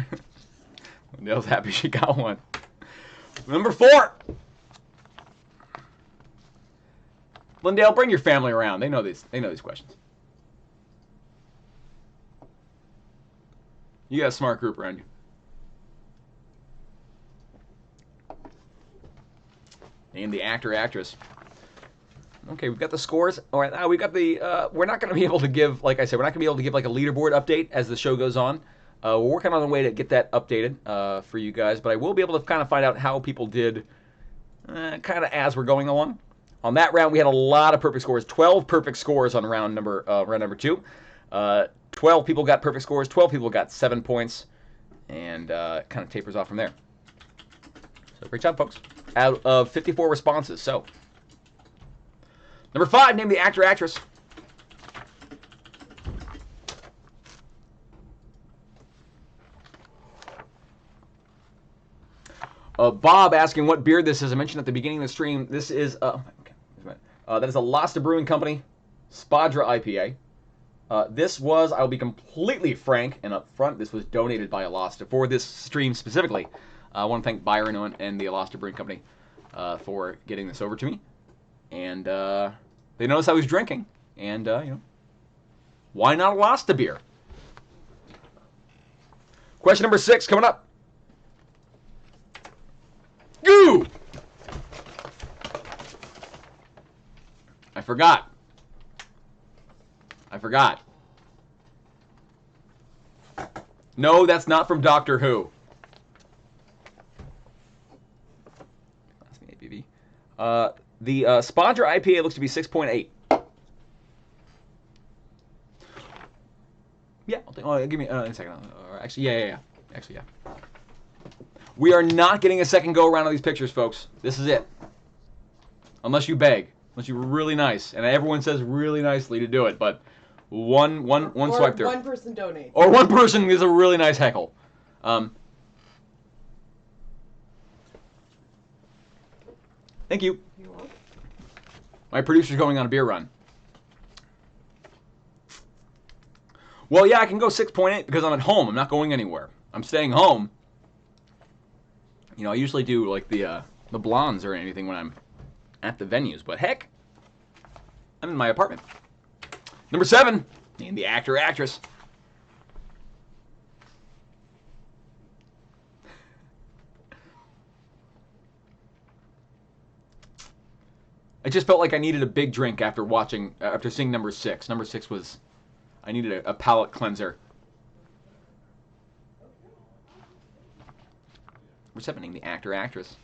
Lindale's happy she got one. Number 4. Lindale, bring your family around. They know these questions. You got a smart group around you. Name the actor, actress. Okay, we've got the scores. All right, we got the. We're not going to be able to give, like I said, we're not going to be able to give like a leaderboard update as the show goes on. We're working on a way to get that updated for you guys, but I will be able to kind of find out how people did, kind of as we're going along. On that round, we had a lot of perfect scores. 12 perfect scores on round number 2. 12 people got perfect scores. 12 people got 7 points. And it kind of tapers off from there. So great job, folks. Out of 54 responses. So, number 5, name the actor, actress. Bob asking what beer this is. I mentioned at the beginning of the stream, this is that is a Lasta Brewing Company Spadra IPA. This was, I'll be completely frank and upfront, this was donated by Alasta for this stream specifically. I want to thank Byron and the Alasta Brewing Company for getting this over to me. And they noticed I was drinking, and why not Alasta beer? Question number 6 coming up. Goo! I forgot. No, that's not from Doctor Who. The Spadra IPA looks to be 6.8. Yeah, give me a second. Actually, yeah. Actually, yeah. We are not getting a second go around on these pictures, folks. This is it. Unless you beg. Unless you're really nice. And everyone says really nicely to do it, but one swipe through. Or one person donates. Or one person is a really nice heckle. Thank you. You're welcome. My producer's going on a beer run. Well, yeah, I can go 6.8 because I'm at home. I'm not going anywhere. I'm staying home. I usually do like the blondes or anything when I'm at the venues, but heck, I'm in my apartment. Number 7, name the actor, actress. I just felt like I needed a big drink after seeing number 6. Number 6 was, I needed a palate cleanser. Number 7, name the actor, actress.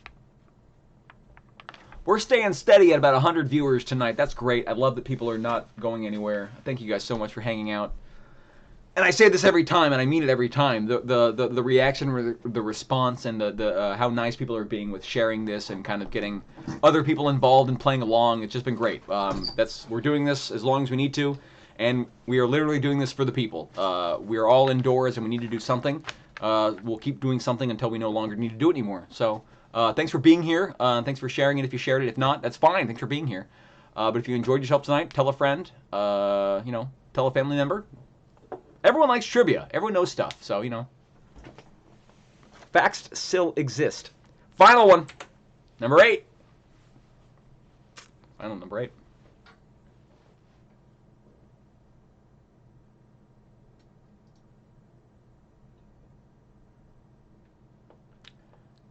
We're staying steady at about 100 viewers tonight. That's great. I love that people are not going anywhere. Thank you guys so much for hanging out. And I say this every time, and I mean it every time. The reaction, the response, and the how nice people are being with sharing this and kind of getting other people involved and playing along. It's just been great. We're doing this as long as we need to, and we are literally doing this for the people. We are all indoors, and we need to do something. We'll keep doing something until we no longer need to do it anymore. So thanks for being here. Thanks for sharing it if you shared it. If not, that's fine. Thanks for being here. But if you enjoyed yourself tonight, tell a friend. Tell a family member. Everyone likes trivia. Everyone knows stuff. So, facts still exist. Final one. Number 8. Final number 8.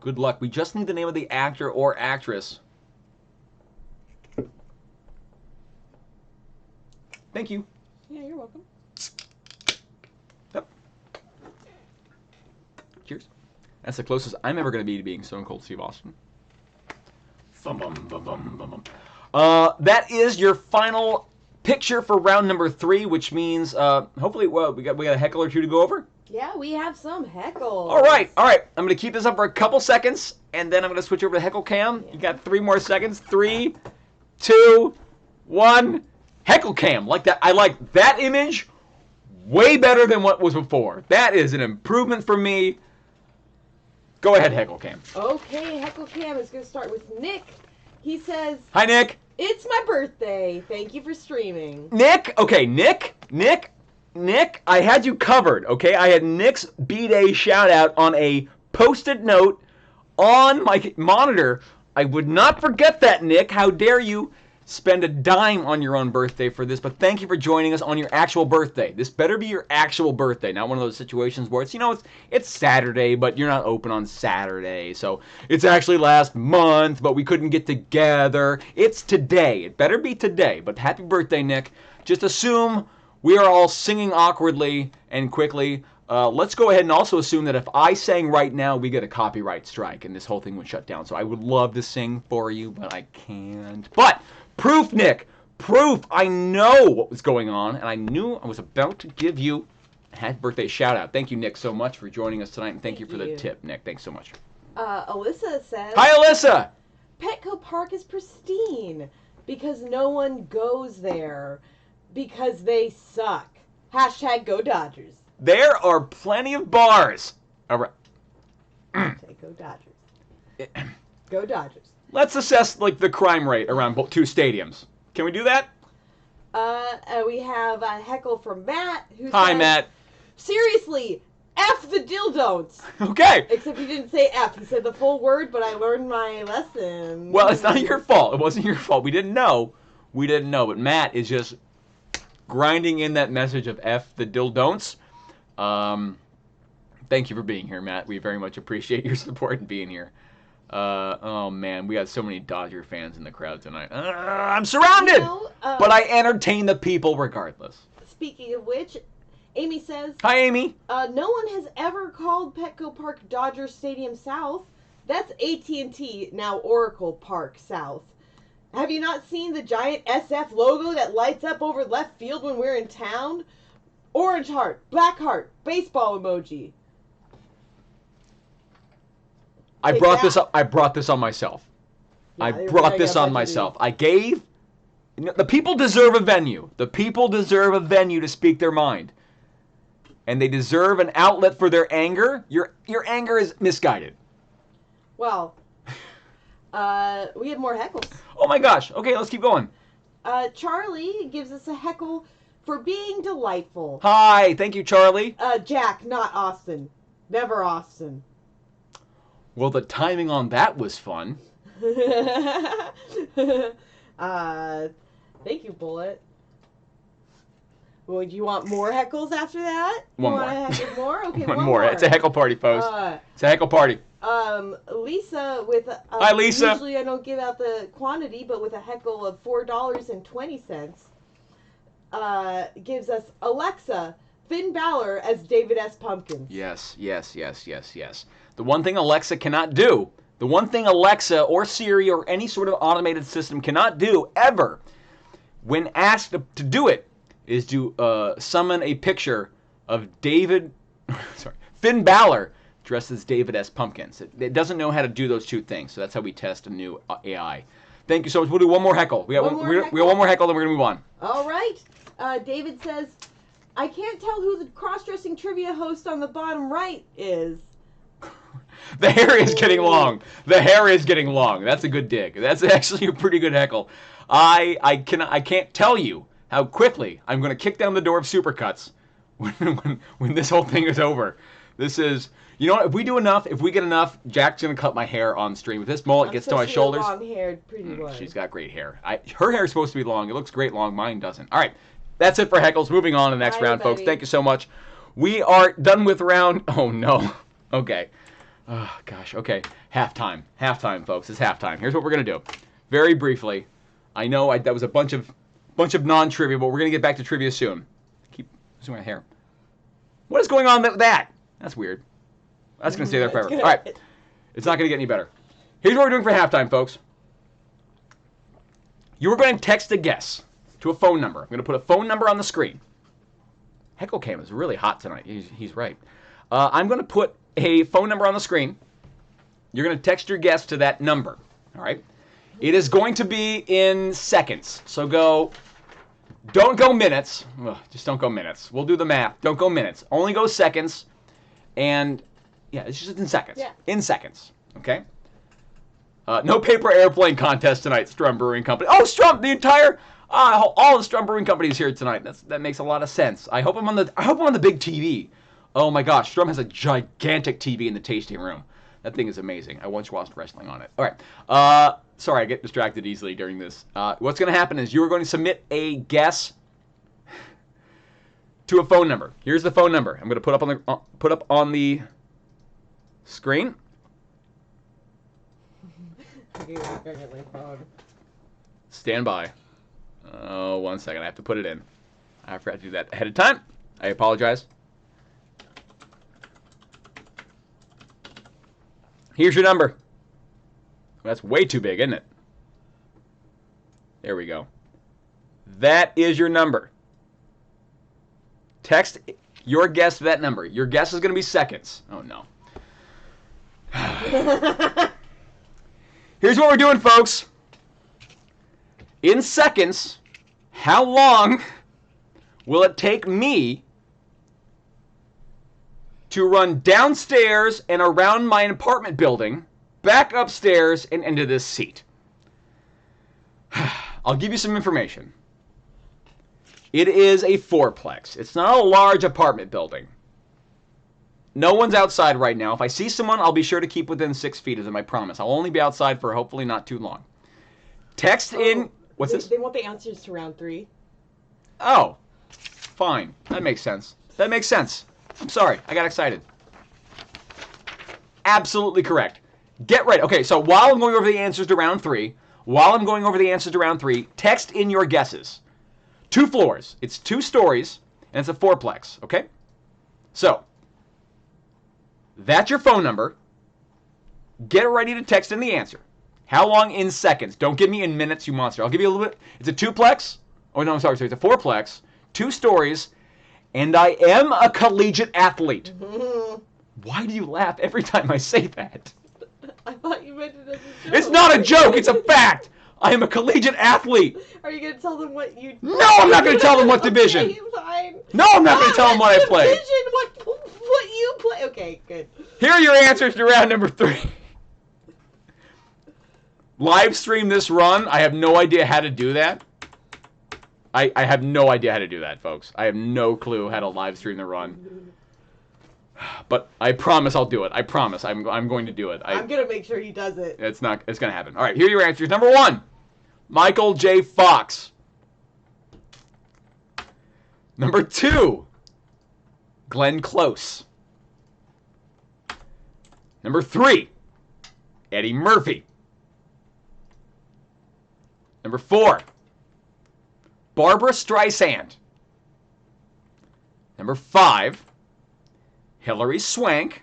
Good luck. We just need the name of the actor or actress. Thank you. Yeah, you're welcome. Yep. Cheers. That's the closest I'm ever going to be to being Stone Cold Steve Austin. That is your final picture for round number 3, which means hopefully, we got a heckle or two to go over. Yeah, we have some heckles. All right. I'm going to keep this up for a couple seconds, and then I'm going to switch over to Heckle Cam. Yeah. You got 3 more seconds. 3, 2, 1. Heckle Cam. Like that. I like that image way better than what was before. That is an improvement for me. Go ahead, Heckle Cam. Okay, Heckle Cam is going to start with Nick. He says, hi, Nick. It's my birthday. Thank you for streaming. Nick. Okay, Nick, I had you covered, okay? I had Nick's B-Day shout-out on a Post-it note on my monitor. I would not forget that, Nick. How dare you spend a dime on your own birthday for this, but thank you for joining us on your actual birthday. This better be your actual birthday, not one of those situations where it's Saturday, but you're not open on Saturday, so it's actually last month, but we couldn't get together. It's today. It better be today, but happy birthday, Nick. Just assume we are all singing awkwardly and quickly. Let's go ahead and also assume that if I sang right now, we get a copyright strike and this whole thing would shut down. So I would love to sing for you, but I can't. But proof, Nick, proof. I know what was going on, and I knew I was about to give you birthday shout out. Thank you, Nick, so much for joining us tonight, and thank you for the you. tip, Nick. Thanks so much. Alyssa says, Hi, Alyssa. Petco Park is pristine because no one goes there because they suck. Hashtag Go Dodgers. There are plenty of bars. All right. Hashtag Go Dodgers. Go Dodgers. Let's assess like the crime rate around two stadiums. Can we do that? We have a heckle from Matt. Who Hi, says, Matt. Seriously, F the dildon'ts. Okay. Except he didn't say F. He said the full word, but I learned my lesson. Well, it's not your fault. It wasn't your fault. We didn't know. But Matt is just grinding in that message of F the dildon'ts. Thank you for being here, Matt. We very much appreciate your support and being here. Oh man, we got so many Dodger fans in the crowd tonight. I'm surrounded, but I entertain the people regardless. Speaking of which, Amy says, Hi, Amy. no one has ever called Petco Park Dodger Stadium South. That's AT&T, now Oracle Park South. Have you not seen the giant SF logo that lights up over left field when we're in town? Orange heart, black heart, baseball emoji. I brought this up. I brought this on myself. Yeah, I brought this on myself. I gave. The people deserve a venue. The people deserve a venue to speak their mind, and they deserve an outlet for their anger. Your anger is misguided. Well, we have more heckles. Oh my gosh. Okay, let's keep going. Charlie gives us a heckle for being delightful. Hi, thank you, Charlie. Jack, not Austin. Never Austin. Well, the timing on that was fun. Thank you, Bullet. Would you want more heckles after that? One you more. Want to heckle more? Okay, One more. It's a heckle party, folks. It's a heckle party. Lisa with Hi, Lisa. Usually I don't give out the quantity, but with a heckle of $4.20, gives us Alexa Finn Balor as David S. Pumpkins. Yes. The one thing Alexa cannot do, the one thing Alexa or Siri or any sort of automated system cannot do ever, when asked to do it, is to summon a picture of Finn Balor dressed as David S. Pumpkins. It doesn't know how to do those two things, so that's how we test a new AI. Thank you so much. We'll do one more heckle. We got one more heckle, then we're going to move on. All right. David says, I can't tell who the cross-dressing trivia host on the bottom right is. The hair is getting long. The hair is getting long. That's a good dig. That's actually a pretty good heckle. I can't tell you how quickly I'm going to kick down the door of Supercuts when this whole thing is over. This is, you know what, if we get enough, Jack's going to cut my hair on stream. If this mullet gets to my shoulders. Long-haired, pretty one. She's got great hair. Her hair is supposed to be long. It looks great long. Mine doesn't. All right. That's it for heckles. Moving on to the next round, folks. Thank you so much. We are done with round. Oh, no. Okay. Oh, gosh. Okay. Halftime. Halftime, folks. It's halftime. Here's what we're going to do. Very briefly. I know that was a bunch of non-trivia, but we're going to get back to trivia soon. Keep losing my hair. What is going on with that? That's weird. That's going to stay there forever. All right. It's not going to get any better. Here's what we're doing for halftime, folks. You are going to text a guess to a phone number. I'm going to put a phone number on the screen. Heckle Cam is really hot tonight. He's right. I'm going to put a phone number on the screen. You're going to text your guess to that number. All right? It is going to be in seconds. So don't go minutes. Ugh, just don't go minutes. We'll do the math. Don't go minutes. Only go seconds. And, yeah, it's just in seconds. Yeah. In seconds. Okay? No paper airplane contest tonight, Strum Brewing Company. Oh, Strum, the entire... all the Strum Brewing Company is here tonight. That makes a lot of sense. I hope I'm on the big TV. Oh my gosh, Strum has a gigantic TV in the tasting room. That thing is amazing. I once watched wrestling on it. All right. Sorry, I get distracted easily during this. What's going to happen is you are going to submit a guess to a phone number. Here's the phone number. I'm going to put up on the screen. Stand by. Oh, 1 second. I have to put it in. I forgot to do that ahead of time. I apologize. Here's your number. That's way too big, isn't it? There we go. That is your number. Text Your guess for that number. Your guess is going to be seconds. Oh, no. Here's what we're doing, folks. In seconds, how long will it take me to run downstairs and around my apartment building, back upstairs, and into this seat? I'll give you some information. It is a fourplex. It's not a large apartment building. No one's outside right now. If I see someone, I'll be sure to keep within 6 feet of them, I promise. I'll only be outside for hopefully not too long. Text in... What's this? They want the answers to round 3. Oh, fine. That makes sense. That makes sense. I'm sorry. I got excited. Absolutely correct. Get ready. Okay, so while I'm going over the answers to round 3, text in your guesses. 2 floors. It's 2 stories, and it's a fourplex, okay? So, that's your phone number. Get ready to text in the answer. How long in seconds? Don't give me in minutes, you monster. I'll give you a little bit. It's a 2-plex. Oh, no, I'm sorry. It's a 4-plex. 2 stories. And I am a collegiate athlete. Why do you laugh every time I say that? I thought you meant it as a joke. It's not a joke. It's a fact. I am a collegiate athlete. Are you going to tell them what you... No, I'm not going to tell them what division. Okay, fine. No, I'm not going to tell them what I played. Division, what you play. Okay, good. Here are your answers to round number 3. Live stream this run. I have no idea how to do that. I have no idea how to do that, folks. I have no clue how to live stream the run. But I promise I'll do it. I promise. I'm going to do it. I'm going to make sure he does it. It's going to happen. All right, here are your answers. Number 1, Michael J. Fox. Number 2, Glenn Close. Number 3, Eddie Murphy. Number 4, Barbara Streisand. Number 5, Hilary Swank.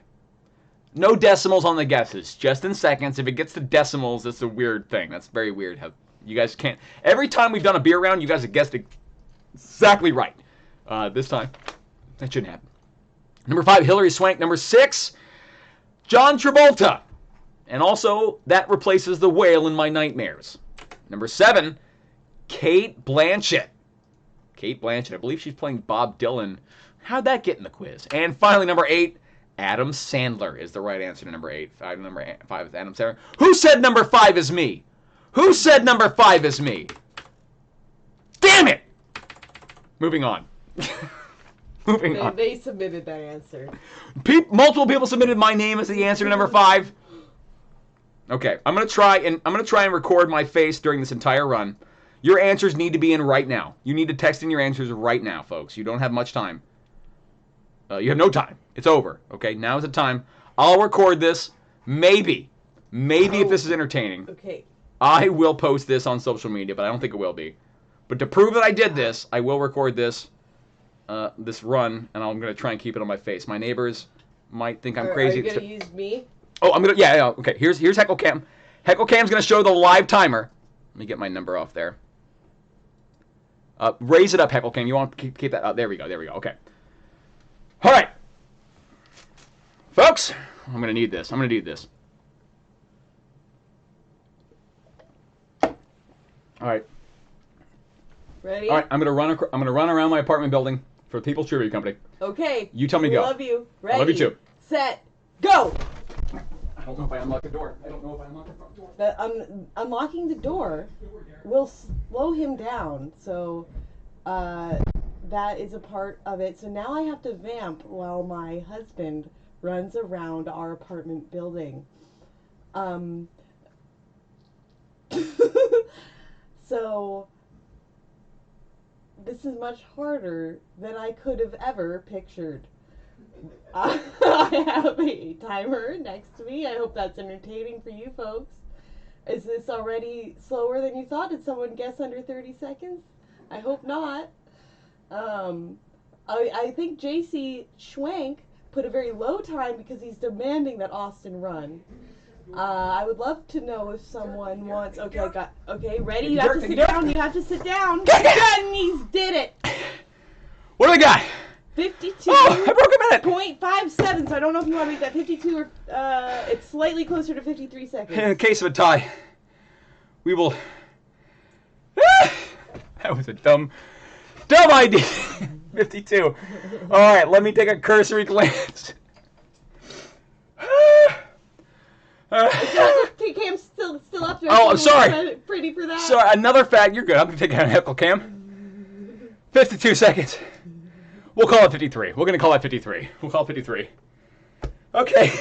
No decimals on the guesses, just in seconds. If it gets to decimals, that's a weird thing. That's very weird how you guys can't. Every time we've done a beer round, you guys have guessed exactly right. This time, that shouldn't happen. Number 5, Hilary Swank. Number 6, John Travolta. And also, that replaces the whale in my nightmares. Number 7, Cate Blanchett. Cate Blanchett. I believe she's playing Bob Dylan. How'd that get in the quiz? And finally, number 8, Adam Sandler is the right answer to number 8. Number 5 is Adam Sandler. Who said number 5 is me? Who said number 5 is me? Damn it! Moving on. Moving on. They submitted that answer. Multiple people submitted my name as the answer to number 5. Okay, I'm gonna try and record my face during this entire run. Your answers need to be in right now. You need to text in your answers right now, folks. You don't have much time. You have no time. It's over. Okay, now's the time. I'll record this. Maybe if this is entertaining, Okay. I will post this on social media, but I don't think it will be. But to prove that I did this, I will record this this run, and I'm gonna try and keep it on my face. My neighbors might think I'm crazy. Are you gonna use me? Oh, I'm gonna. Yeah. Okay. Here's Heckle Cam. Heckle Cam's gonna show the live timer. Let me get my number off there. Raise it up, Heckle Cam. You want to keep that up? There we go. Okay. All right, folks. I'm gonna need this. All right. Ready? All right. I'm gonna run around my apartment building for the People's Trivia Company. Okay. You tell me to go. Love you. Ready? I love you too. Set. Go. I don't know if I unlock the door. I don't know if I unlock the front door. Unlocking the door will slow him down, so that is a part of it. So now I have to vamp while my husband runs around our apartment building. So this is much harder than I could have ever pictured. I have a timer next to me. I hope that's entertaining for you folks. Is this already slower than you thought? Did someone guess under 30 seconds? I hope not. I think JC Schwank put a very low time because he's demanding that Austin run. I would love to know if someone wants... Okay, ready? You have to sit down. You have to sit down. Denny's did it. What do I got? Oh, I broke a minute. 52.57, so I don't know if you want to make that 52 or it's slightly closer to 53 seconds. In case of a tie, we will... That was a dumb idea. 52. All right, let me take a cursory glance. Cam's still up there. Oh, sorry. Pretty for that. Sorry, another fact. You're good. I'm going to take a heckle cam. 52 seconds. We'll call it 53. We're going to call that 53. We'll call it 53. Okay.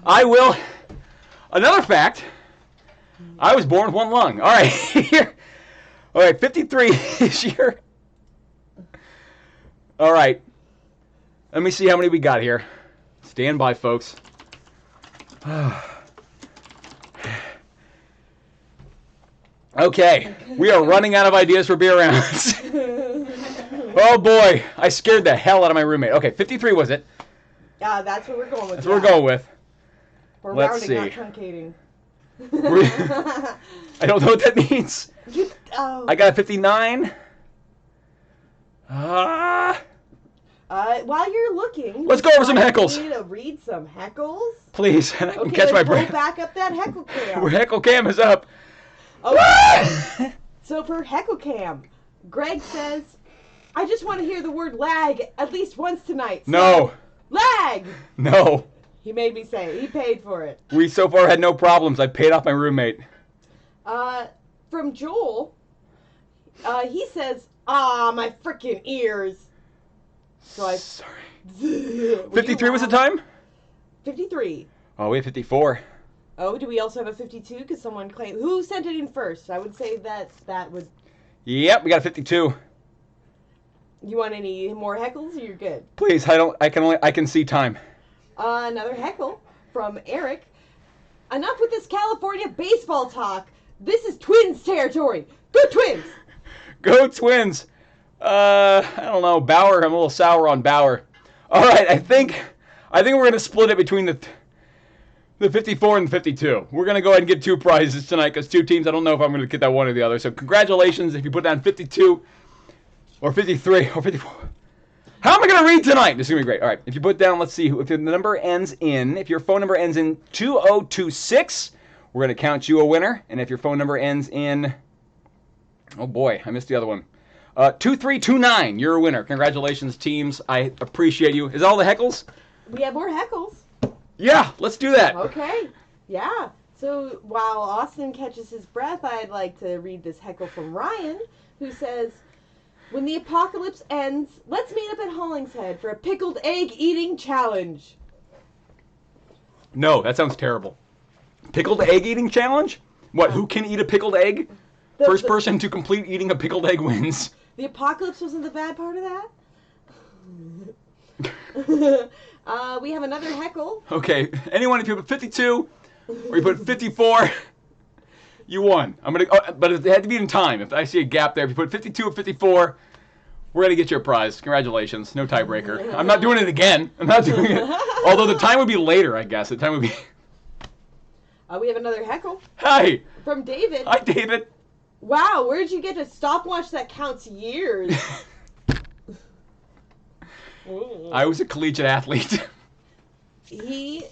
I will. Another fact. I was born with one lung. All right. Here. All right, 53 is your... All right. Let me see how many we got here. Stand by, folks. Okay, we are running out of ideas for beer rounds. Oh boy, I scared the hell out of my roommate. Okay, 53 was it? Yeah, that's what we're going with. That's what we're going with. We're Let's rounding, see. not truncating. I don't know what that means. I got a 59. While you're looking, Let's go over some heckles. You need to read some heckles. Please, and I can Okay, catch my let's breath. go back up that heckle cam. Heckle cam is up. Okay. So for heckle cam, Greg says, "I just want to hear the word lag at least once tonight." So, No. Lag. No. He made me say it. He paid for it. We so far had no problems. I paid off my roommate. From Joel, he says, "Ah, my freaking ears." So I. Sorry. 53 was the time? 53. Oh, we have 54. Oh, do we also have a 52? Because someone claimed. Who sent it in first? I would say that would. Yep, we got a 52. You want any more heckles? Or you're good. Please, I can see time. Another heckle from Eric. Enough with this California baseball talk. This is Twins territory. Go Twins! Go Twins. I don't know, Bauer. I'm a little sour on Bauer. All right, I think we're gonna split it between the 54 and the 52. We're gonna go ahead and give two prizes tonight because two teams. I don't know if I'm gonna get that one or the other. So congratulations if you put down 52 or 53 or 54. How am I gonna read tonight? This is gonna be great. All right, if you put down, let's see, if the number ends in, if your phone number ends in 2026, we're gonna count you a winner. And if your phone number ends in, oh boy, I missed the other one. 2329, you're a winner. Congratulations, teams. I appreciate you. Is that all the heckles? We have more heckles. Yeah, let's do that. Okay. Yeah. So while Austin catches his breath, I'd like to read this heckle from Ryan, who says, "When the apocalypse ends, let's meet up at Hollingshead for a pickled egg eating challenge." No, that sounds terrible. Pickled egg eating challenge? What, who can eat a pickled egg? First person to complete eating a pickled egg wins. The apocalypse wasn't the bad part of that? We have another heckle. Okay, anyone, if you put 52 or you put 54, you won. But it had to be in time. If I see a gap there, if you put 52 or 54, we're gonna get you a prize. Congratulations, no tiebreaker. I'm not doing it again. I'm not doing it. Although the time would be later, I guess. The time would be. We have another heckle. Hi. From David. Hi, David. Wow, where'd you get a stopwatch that counts years? I was a collegiate athlete. And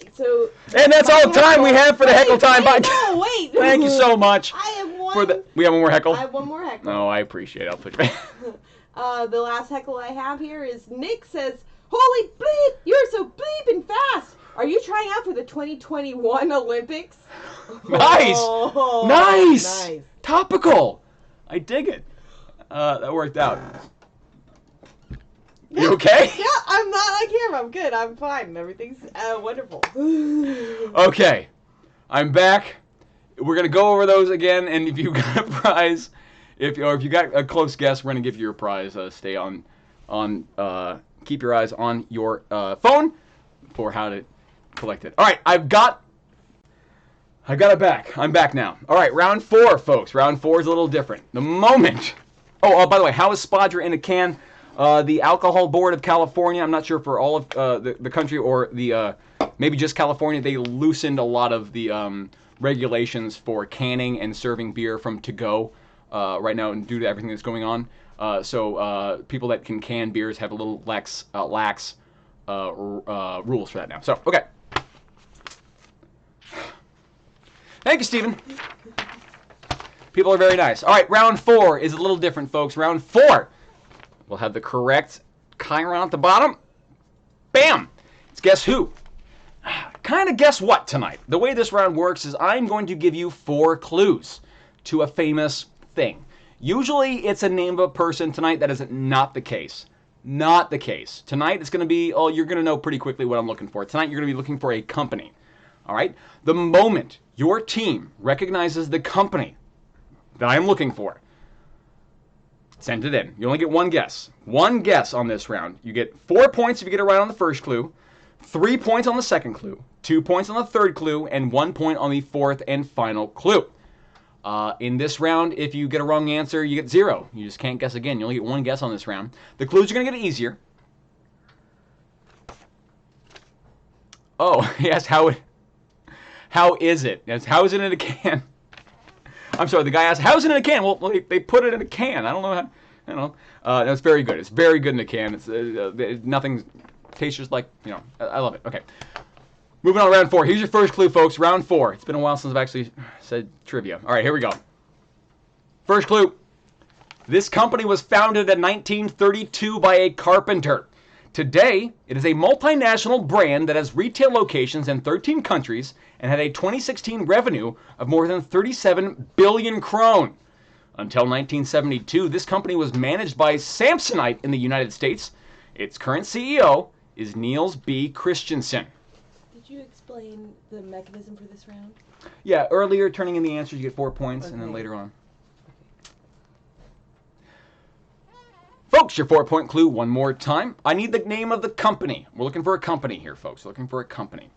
that's all the time we have for the heckle time. Bye. No, wait. Thank you so much. I have one. We have one more heckle? I have one more heckle. No, I appreciate it. I'll put you back. The last heckle I have here is Nick says, "Holy bleep, you're so bleeping fast. Are you trying out for the 2021 Olympics?" Nice. Oh, nice. Topical. I dig it. That worked out. Yeah, you okay? Yeah, I'm not on camera. I'm good. I'm fine. Everything's wonderful. Okay. I'm back. We're going to go over those again, and if you got a prize, if you got a close guess, we're going to give you your prize. Stay on keep your eyes on your phone for how to collect it. All right, I got it back. I'm back now. All right, round 4, folks. Round 4 is a little different. The moment. Oh, by the way, how is Spadra in a can? The Alcohol Board of California, I'm not sure for all of the country or the maybe just California, they loosened a lot of the regulations for canning and serving beer from to-go right now, and due to everything that's going on. So people that can beers have a little lax rules for that now. So, okay. Thank you, Stephen. People are very nice. All right, round 4 is a little different, folks. Round 4, we'll have the correct chyron at the bottom. Bam! It's guess who? Kind of guess what tonight? The way this round works is I'm going to give you 4 clues to a famous thing. Usually it's a name of a person. Tonight that is not the case. Not the case. Tonight it's going to be, you're going to know pretty quickly what I'm looking for. Tonight you're going to be looking for a company. All right? The moment your team recognizes the company that I'm looking for, send it in. You only get one guess. One guess on this round. You get 4 points if you get it right on the first clue, 3 points on the second clue, 2 points on the third clue, and 1 point on the fourth and final clue. In this round, if you get a wrong answer, you get 0. You just can't guess again. You only get one guess on this round. The clues are going to get easier. Oh, yes, how is it? Yes, how is it in a can? I'm sorry, the guy asked, how's it in a can? Well, they put it in a can. I don't know how, you know. It's very good. It's very good in a can. It's nothing tastes just like, you know, I love it. Okay. Moving on to round 4. Here's your first clue, folks. Round 4. It's been a while since I've actually said trivia. All right, here we go. First clue. This company was founded in 1932 by a carpenter. Today, it is a multinational brand that has retail locations in 13 countries and had a 2016 revenue of more than 37 billion krone. Until 1972, this company was managed by Samsonite in the United States. Its current CEO is Niels B. Christensen. Did you explain the mechanism for this round? Yeah, earlier turning in the answers, you get 4 points, and then later on. Folks, your 4-point clue one more time. I need the name of the company. We're looking for a company here, folks. Looking for a company.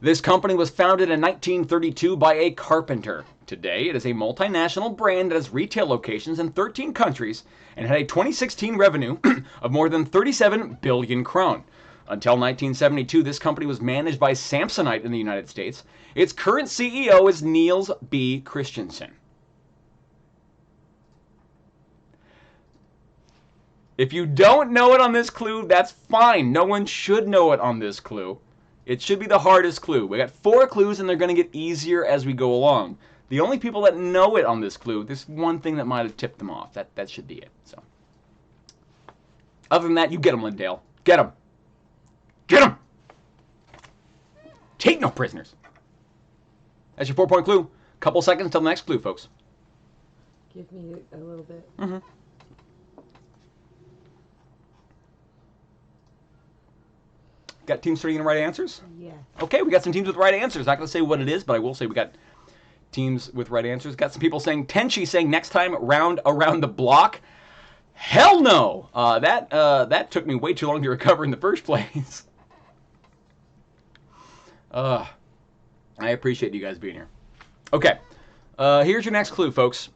This company was founded in 1932 by a carpenter. Today, it is a multinational brand that has retail locations in 13 countries and had a 2016 revenue of more than 37 billion krone. Until 1972, this company was managed by Samsonite in the United States. Its current CEO is Niels B. Christensen. If you don't know it on this clue, that's fine. No one should know it on this clue. It should be the hardest clue. We got 4 clues, and they're going to get easier as we go along. The only people that know it on this clue, this one thing that might have tipped them off. That should be it. So, other than that, you get them, Lindale. Get them. Get them. Take no prisoners. That's your 4-point clue. Couple seconds till the next clue, folks. Give me a little bit. Mm-hmm. Got teams starting in the right answers? Yeah. Okay, we got some teams with right answers. Not going to say what it is, but I will say we got teams with right answers. Got some people saying, Tenchi saying next time round around the block. Hell no! That took me way too long to recover in the first place. I appreciate you guys being here. Okay, here's your next clue, folks.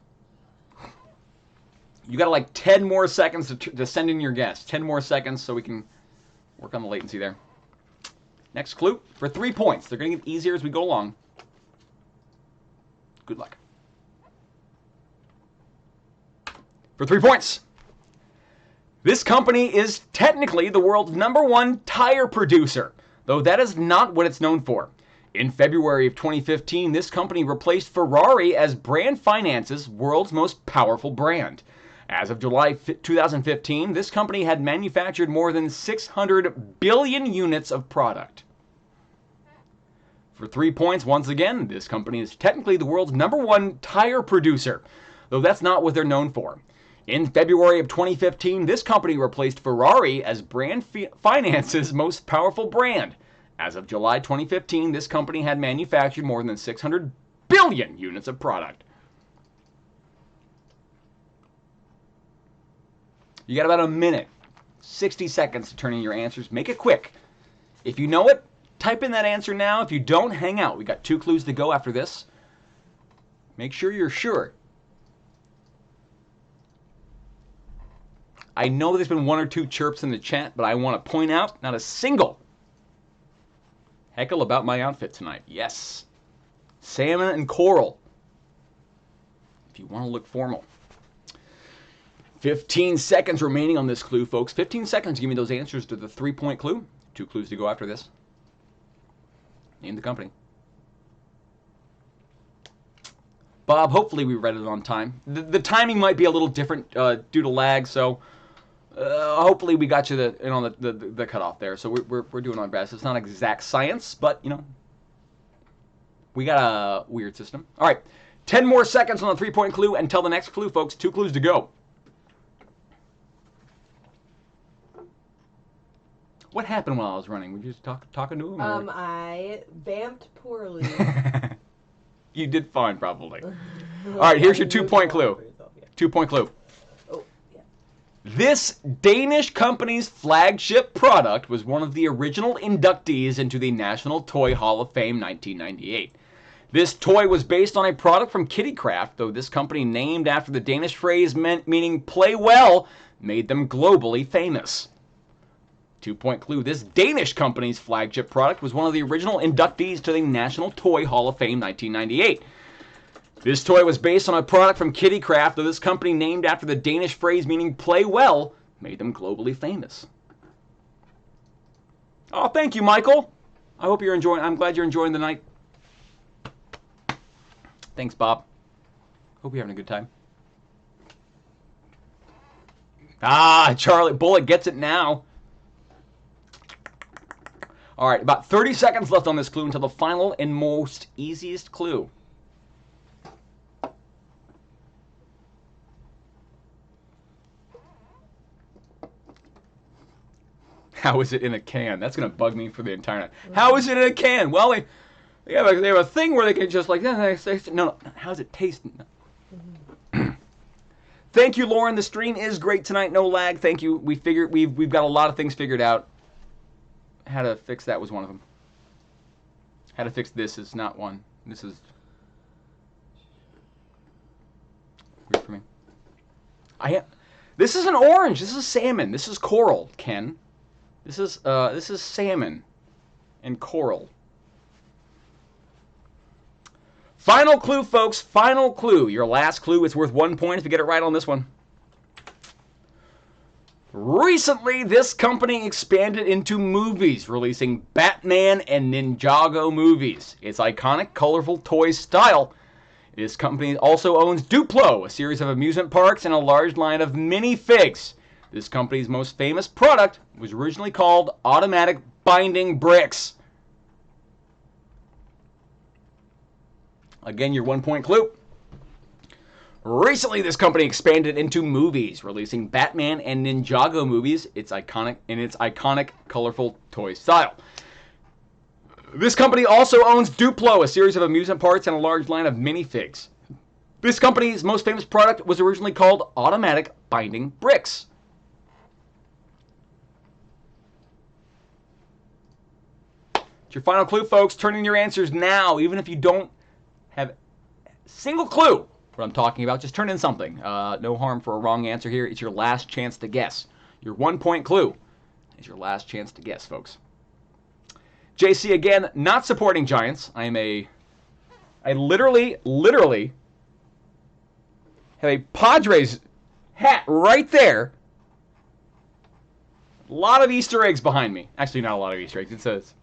You got like 10 more seconds to send in your guess. 10 more seconds so we can work on the latency there. Next clue for 3 points. They're going to get easier as we go along. Good luck. For 3 points. This company is technically the world's #1 tire producer, though that is not what it's known for. In February of 2015, this company replaced Ferrari as Brand Finance's world's most powerful brand. As of July 2015, this company had manufactured more than 600 billion units of product. For 3 points, once again, this company is technically the world's #1 tire producer, though that's not what they're known for. In February of 2015, this company replaced Ferrari as Brand Finance's most powerful brand. As of July 2015, this company had manufactured more than 600 billion units of product. You got about a minute, 60 seconds to turn in your answers. Make it quick. If you know it, type in that answer now. If you don't, hang out. We got 2 clues to go after this. Make sure you're sure. I know there's been 1 or 2 chirps in the chat, but I want to point out not a single heckle about my outfit tonight. Yes. Salmon and coral. If you want to look formal. 15 seconds remaining on this clue, folks. 15 seconds to give me those answers to the 3-point clue. 2 clues to go after this. Name the company. Bob, hopefully we read it on time. The timing might be a little different due to lag, so hopefully we got you in on the cutoff there. So we're doing our best. It's not exact science, but, you know, we got a weird system. All right, 10 more seconds on the 3-point clue until the next clue, folks. 2 clues to go. What happened while I was running? Were you just talking to him? Or? I vamped poorly. You did fine, probably. All right, here's your 2-point clue. 2-point clue. Oh, yeah. This Danish company's flagship product was one of the original inductees into the National Toy Hall of Fame 1998. This toy was based on a product from Kittycraft, though this company, named after the Danish phrase meaning play well, made them globally famous. 2-point clue. This Danish company's flagship product was one of the original inductees to the National Toy Hall of Fame 1998. This toy was based on a product from Kittycraft, though this company, named after the Danish phrase meaning play well, made them globally famous. Oh, thank you, Michael. I'm glad you're enjoying the night. Thanks, Bob. Hope you're having a good time. Ah, Charlie Bullet gets it now. All right, about 30 seconds left on this clue until the final and most easiest clue. How is it in a can? That's going to bug me for the entire night. How is it in a can? Well, they have a thing where they can just like, no, how's it taste? Thank you, Lauren. The stream is great tonight. No lag. Thank you. We've got a lot of things figured out. How to fix that was one of them. How to fix this is not one. This is weird for me. This is an orange. This is salmon. This is coral, Ken. This is salmon and coral. Final clue, folks. Final clue. Your last clue. It's worth 1 point if you get it right on this one. Recently, this company expanded into movies, releasing Batman and Ninjago movies. Its iconic, colorful toy style. This company also owns Duplo, a series of amusement parks, and a large line of minifigs. This company's most famous product was originally called Automatic Binding Bricks. Again, your 1 point clue. Recently, this company expanded into movies, releasing Batman and Ninjago movies, its iconic, colorful toy style. This company also owns Duplo, a series of amusement parks and a large line of minifigs. This company's most famous product was originally called Automatic Binding Bricks. It's your final clue, folks. Turn in your answers now, even if you don't have a single clue what I'm talking about. Just turn in something. No harm for a wrong answer here. It's your last chance to guess. Your 1 point clue is your last chance to guess, folks. JC, again, not supporting Giants. I literally have a Padres hat right there. A lot of Easter eggs behind me. Actually, not a lot of Easter eggs. It says,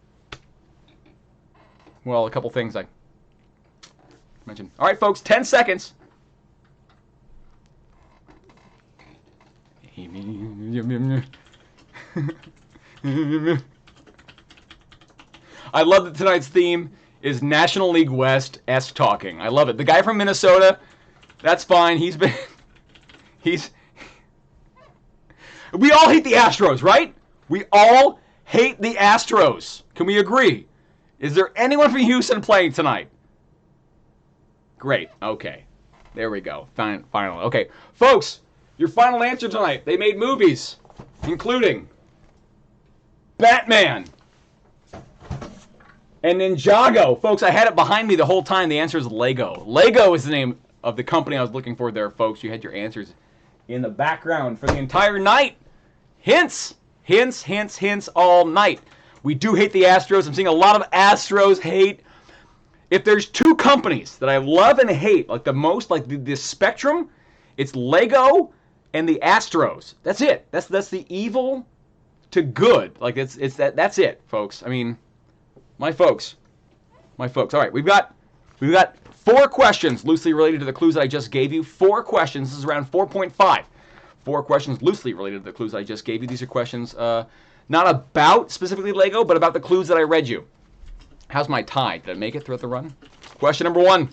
well, a couple things I mentioned. All right, folks, 10 seconds. I love that tonight's theme is National League West-esque talking. I love it. The guy from Minnesota, that's fine. We all hate the Astros, right? We all hate the Astros. Can we agree? Is there anyone from Houston playing tonight? Great. Okay. There we go. Finally. Okay. Folks, your final answer tonight. They made movies, including Batman and Ninjago. Folks, I had it behind me the whole time. The answer is Lego. Lego is the name of the company I was looking for there, folks. You had your answers in the background for the entire night. Hints all night. We do hate the Astros. I'm seeing a lot of Astros hate. If there's 2 companies that I love and hate, like the most, like the spectrum, it's Lego and the Astros. That's it. That's the evil to good. Like that's it, folks. I mean, my folks. All right, we've got 4 questions loosely related to the clues that I just gave you. 4 questions. This is round 4.5. 4 questions loosely related to the clues that I just gave you. These are questions not about specifically Lego, but about the clues that I read you. How's my tie? Did I make it throughout the run? Question number 1.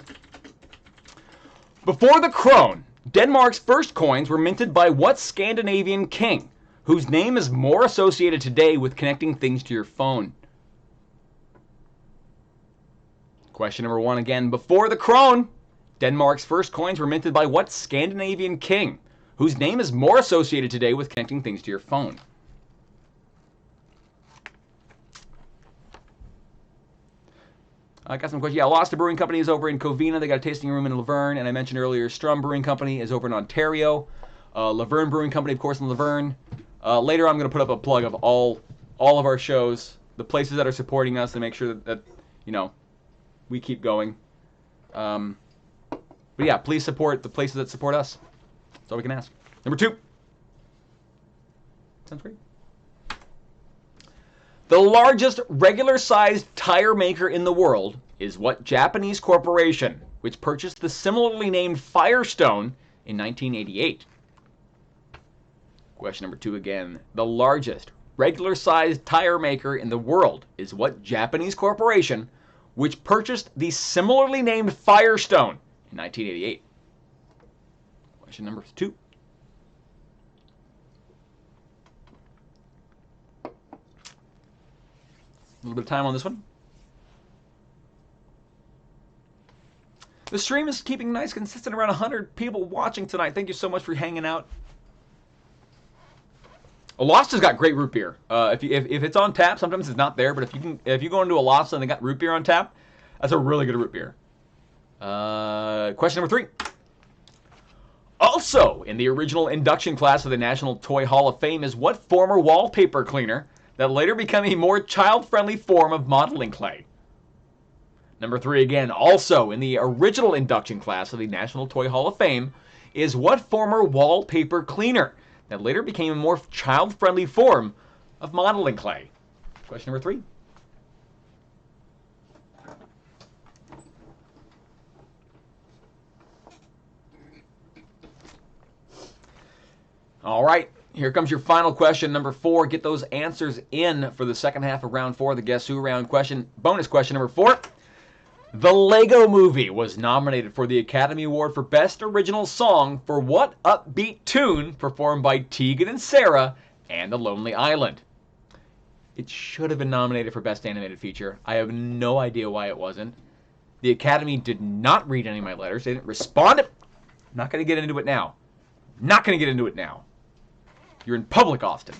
Before the krone, Denmark's first coins were minted by what Scandinavian king, whose name is more associated today with connecting things to your phone? Question number 1 again. Before the krone, Denmark's first coins were minted by what Scandinavian king, whose name is more associated today with connecting things to your phone? I got some questions. Yeah, Lost Brewing Company is over in Covina. They got a tasting room in Laverne. And I mentioned earlier, Strum Brewing Company is over in Ontario. Laverne Brewing Company, of course, in Laverne. Later, I'm going to put up a plug of all of our shows, the places that are supporting us, and make sure that you know, we keep going. But yeah, please support the places that support us. That's all we can ask. Number 2. Sounds great. The largest regular-sized tire maker in the world is what Japanese corporation, which purchased the similarly named Firestone in 1988? Question number 2 again. The largest regular-sized tire maker in the world is what Japanese corporation, which purchased the similarly named Firestone in 1988? Question number 2. A little bit of time on this one. The stream is keeping nice, consistent, around 100 people watching tonight. Thank you so much for hanging out. Alosta's got great root beer. If it's on tap, sometimes it's not there, but if you go into Alosta and they got root beer on tap, that's a really good root beer. Question number 3. Also, in the original induction class of the National Toy Hall of Fame is what former wallpaper cleaner that later became a more child-friendly form of modeling clay? Number 3 again. Also, in the original induction class of the National Toy Hall of Fame is what former wallpaper cleaner that later became a more child-friendly form of modeling clay? Question number 3. All right, here comes your final question, number 4. Get those answers in for the second half of round 4, the Guess Who round question. Bonus question number 4. The Lego Movie was nominated for the Academy Award for Best Original Song for what upbeat tune performed by Tegan and Sara and The Lonely Island? It should have been nominated for Best Animated Feature. I have no idea why it wasn't. The Academy did not read any of my letters. They didn't respond. I'm not going to get into it now. You're in public, Austin.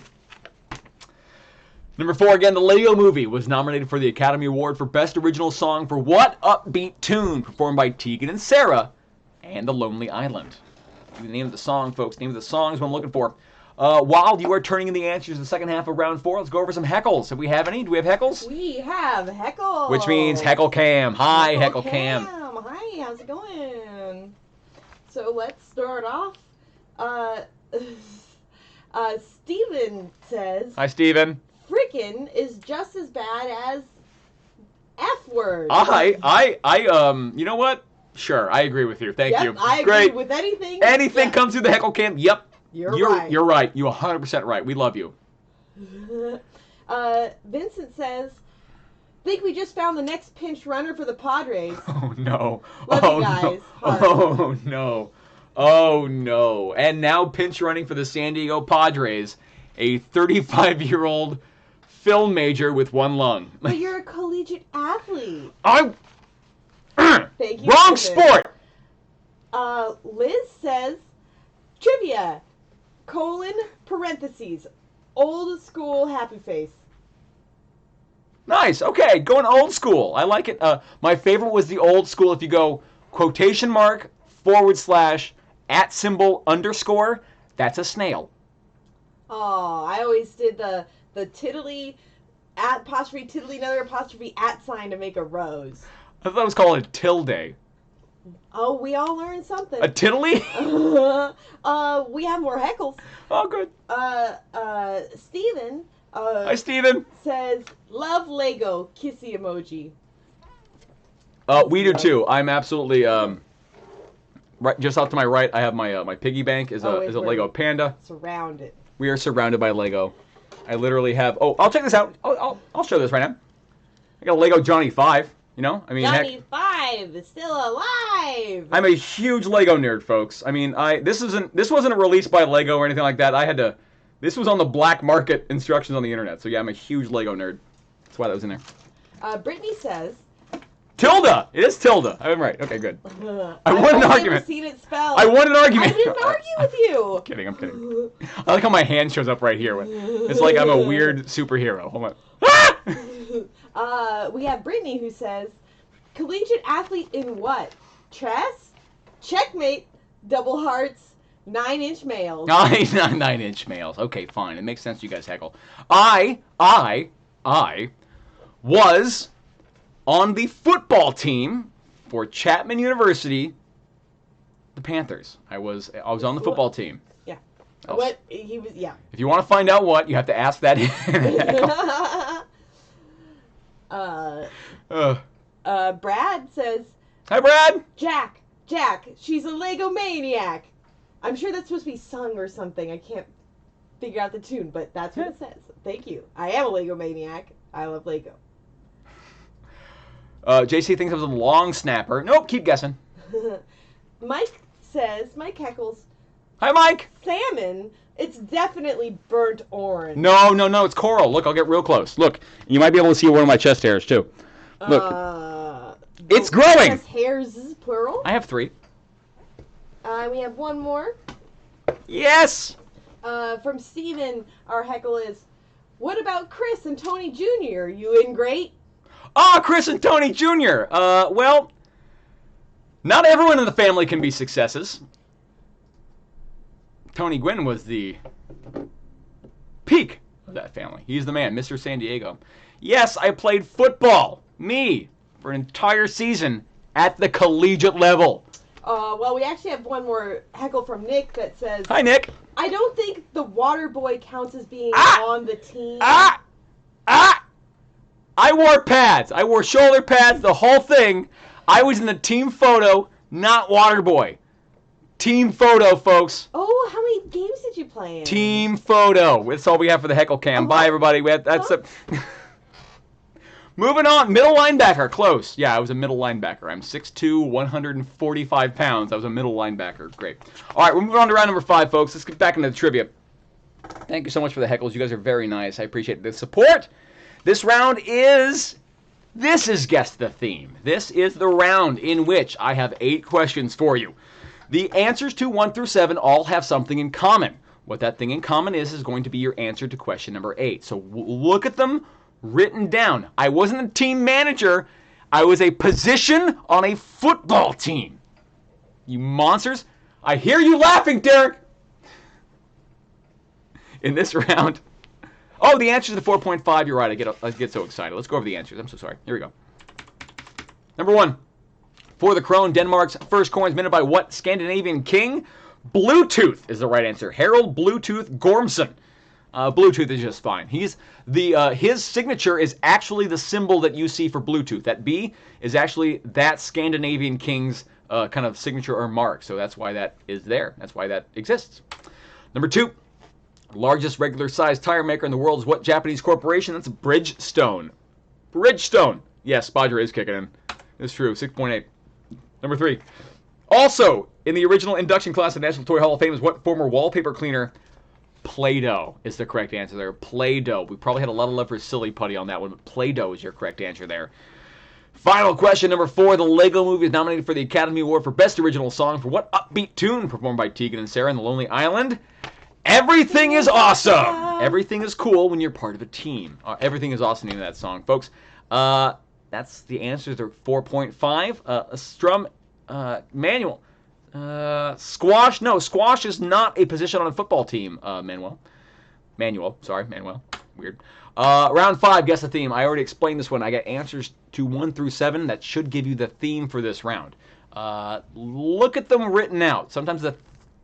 Number 4, again, the Lego Movie was nominated for the Academy Award for Best Original Song for what upbeat tune performed by Tegan and Sara and The Lonely Island? The name of the song, folks. The name of the song is what I'm looking for. While you are turning in the answers in the second half of round 4, let's go over some heckles. Have we have any? Do we have heckles? We have heckle. Which means Heckle Cam. Hi, Heckle Cam. Hi, how's it going? So let's start off. Steven says, Hi, Steven. frickin' is just as bad as F word. You know what? Sure, I agree with you. Thank you. I Great. agree with anything. Anything comes through the Heckle Cam. Yep. You're right. You're right. You're 100% right. We love you. Vincent says, think we just found the next pinch runner for the Padres. Oh, no. Love you guys. No. Oh, no. Oh, no. And now pinch running for the San Diego Padres, a 35-year-old film major with one lung. But you're a collegiate athlete. I'm... Thank you. Wrong Vincent. sport! Liz says, trivia, parentheses, old school happy face. Nice. Okay, going old school. I like it. My favorite was the old school. If you go quotation mark, / @ that's a snail. Oh, I always did the tiddly, apostrophe tiddly, another apostrophe @ sign to make a rose. I thought it was called a tilde. Oh, we all learned something. A tiddly? We have more heckles. Oh, good. Steven, Hi, Steven. says, love Lego, kissy emoji. We do too. I'm absolutely right. Just off to my right, I have my piggy bank is a Lego panda. Surrounded. We are surrounded by Lego. I literally have. Oh, I'll check this out. I'll show this right now. I got a Lego Johnny 5. You know, I mean, Johnny heck, 5 is still alive. I'm a huge Lego nerd, folks. I mean, this wasn't released by Lego or anything like that. I had to. This was on the black market instructions on the internet. So yeah, I'm a huge Lego nerd. That's why that was in there. Brittany says, Tilda. It is Tilda. I'm right. Okay, good. I won an I've argument. never seen it spelled. I won an argument. I didn't argue with you. I'm kidding. I'm kidding. I like how my hand shows up right here. It's like I'm a weird superhero. Hold on. Ah! We have Brittany who says, collegiate athlete in what? Chess? Checkmate. Double hearts. 9-inch males. 9-inch males. Okay, fine. It makes sense you guys heckle. I was on the football team for Chapman University, the Panthers. I was on the football team. Yeah. What? He was, yeah. If you want to find out what, you have to ask that. Brad says, hi, Brad. Jack, she's a Lego maniac. I'm sure that's supposed to be sung or something. I can't figure out the tune, but that's what it says. Thank you. I am a Lego maniac. I love Lego. JC thinks I was a long snapper. Nope, keep guessing. Mike heckles, hi, Mike. salmon. It's definitely burnt orange. No, it's coral. Look, I'll get real close. Look, you might be able to see one of my chest hairs, too. Look. It's growing. Chest hairs is plural. I have 3. We have one more. Yes. From Steven, our heckle is, what about Chris and Tony Jr.? You in great? Chris and Tony Jr. Well, not everyone in the family can be successes. Tony Gwynn was the peak of that family. He's the man, Mr. San Diego. Yes, I played football, for an entire season at the collegiate level. Well, we actually have one more heckle from Nick that says, hi, Nick. I don't think the water boy counts as being on the team. I wore pads. I wore shoulder pads, the whole thing. I was in the team photo, not water boy. Team photo, folks. Oh, how many games did you play in? Team photo. That's all we have for the heckle cam. Bye, everybody. Moving on. Middle linebacker. Close. Yeah, I was a middle linebacker. I'm 6'2", 145 pounds. I was a middle linebacker. Great. All right, we're moving on to round number 5, folks. Let's get back into the trivia. Thank you so much for the heckles. You guys are very nice. I appreciate the support. This round is... This is Guess the Theme. This is the round in which I have 8 questions for you. The answers to 1 through 7 all have something in common. What that thing in common is going to be your answer to question number 8. So look at them written down. I wasn't a team manager. I was a position on a football team. You monsters. I hear you laughing, Derek. In this round... Oh, the answers to 4.5. You're right. I get so excited. Let's go over the answers. I'm so sorry. Here we go. Number 1. For the Krone, Denmark's first coins minted by what Scandinavian king? Bluetooth is the right answer. Harold Bluetooth Gormson. Bluetooth is just fine. He's his signature is actually the symbol that you see for Bluetooth. That B is actually that Scandinavian king's kind of signature or mark. So that's why that is there. That's why that exists. Number 2. Largest regular-sized tire maker in the world is what Japanese corporation? That's Bridgestone. Bridgestone. Yes, Bodger is kicking in. It's true. 6.8. Number 3. Also, in the original induction class of National Toy Hall of Fame is what former wallpaper cleaner? Play-Doh is the correct answer there. Play-Doh. We probably had a lot of love for Silly Putty on that one, but Play-Doh is your correct answer there. Final question, number 4. The Lego Movie is nominated for the Academy Award for Best Original Song for what upbeat tune performed by Tegan and Sarah in The Lonely Island? Everything is awesome. Everything is cool when you're part of a team. Everything is awesome in that song, folks. That's the answers. They're 4.5. Strum manual. Squash. No, squash is not a position on a football team, Manuel. Manuel. Sorry, Manuel. Weird. Round 5, guess the theme. I already explained this one. I got answers to 1 through 7 that should give you the theme for this round. Look at them written out. Sometimes the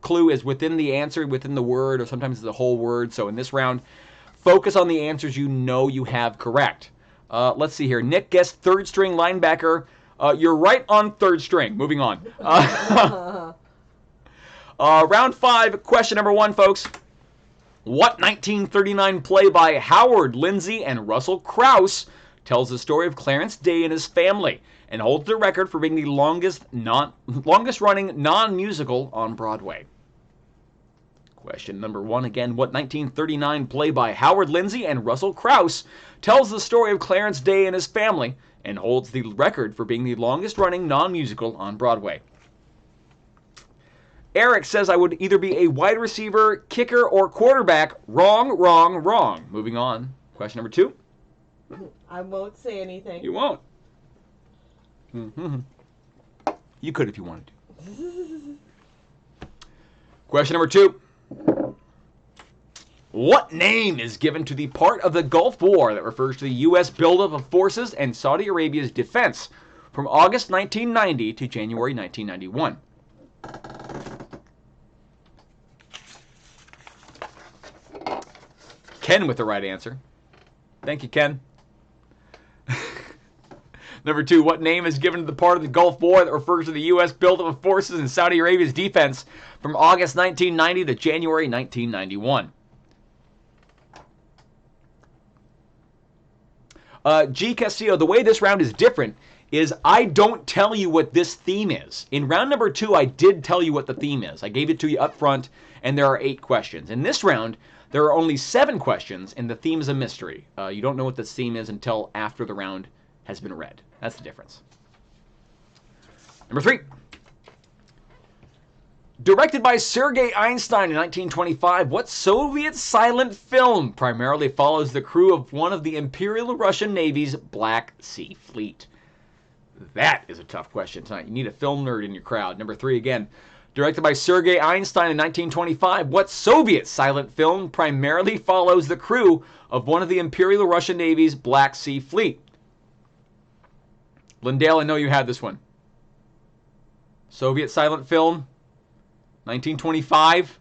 clue is within the answer, within the word, or sometimes it's the whole word. So in this round, focus on the answers you know you have correct. Let's see here. Nick guessed third string linebacker. You're right on third string. Moving on. Round 5, question number 1, folks. What 1939 play by Howard Lindsay and Russell Crouse tells the story of Clarence Day and his family and holds the record for being the longest running non-musical on Broadway? Question number 1 again. What 1939 play by Howard Lindsay and Russell Crouse tells the story of Clarence Day and his family and holds the record for being the longest running non-musical on Broadway? Eric says I would either be a wide receiver, kicker, or quarterback. Wrong, wrong, wrong. Moving on. Question number 2. I won't say anything. You won't. You could if you wanted to. Question number 2. What name is given to the part of the Gulf War that refers to the U.S. buildup of forces and Saudi Arabia's defense from August 1990 to January 1991? Ken with the right answer. Thank you, Ken. Number 2, what name is given to the part of the Gulf War that refers to the U.S. buildup of forces in Saudi Arabia's defense from August 1990 to January 1991? G. Castillo, the way this round is different is I don't tell you what this theme is. In round number 2, I did tell you what the theme is. I gave it to you up front, and there are 8 questions. In this round, there are only 7 questions, and the theme is a mystery. You don't know what the theme is until after the round has been read. That's the difference. Number 3. Directed by Sergei Einstein in 1925, what Soviet silent film primarily follows the crew of one of the Imperial Russian Navy's Black Sea Fleet? That is a tough question tonight. You need a film nerd in your crowd. Number 3 again. Directed by Sergei Einstein in 1925, what Soviet silent film primarily follows the crew of one of the Imperial Russian Navy's Black Sea Fleet? Lindale, I know you had this one. Soviet silent film, 1925.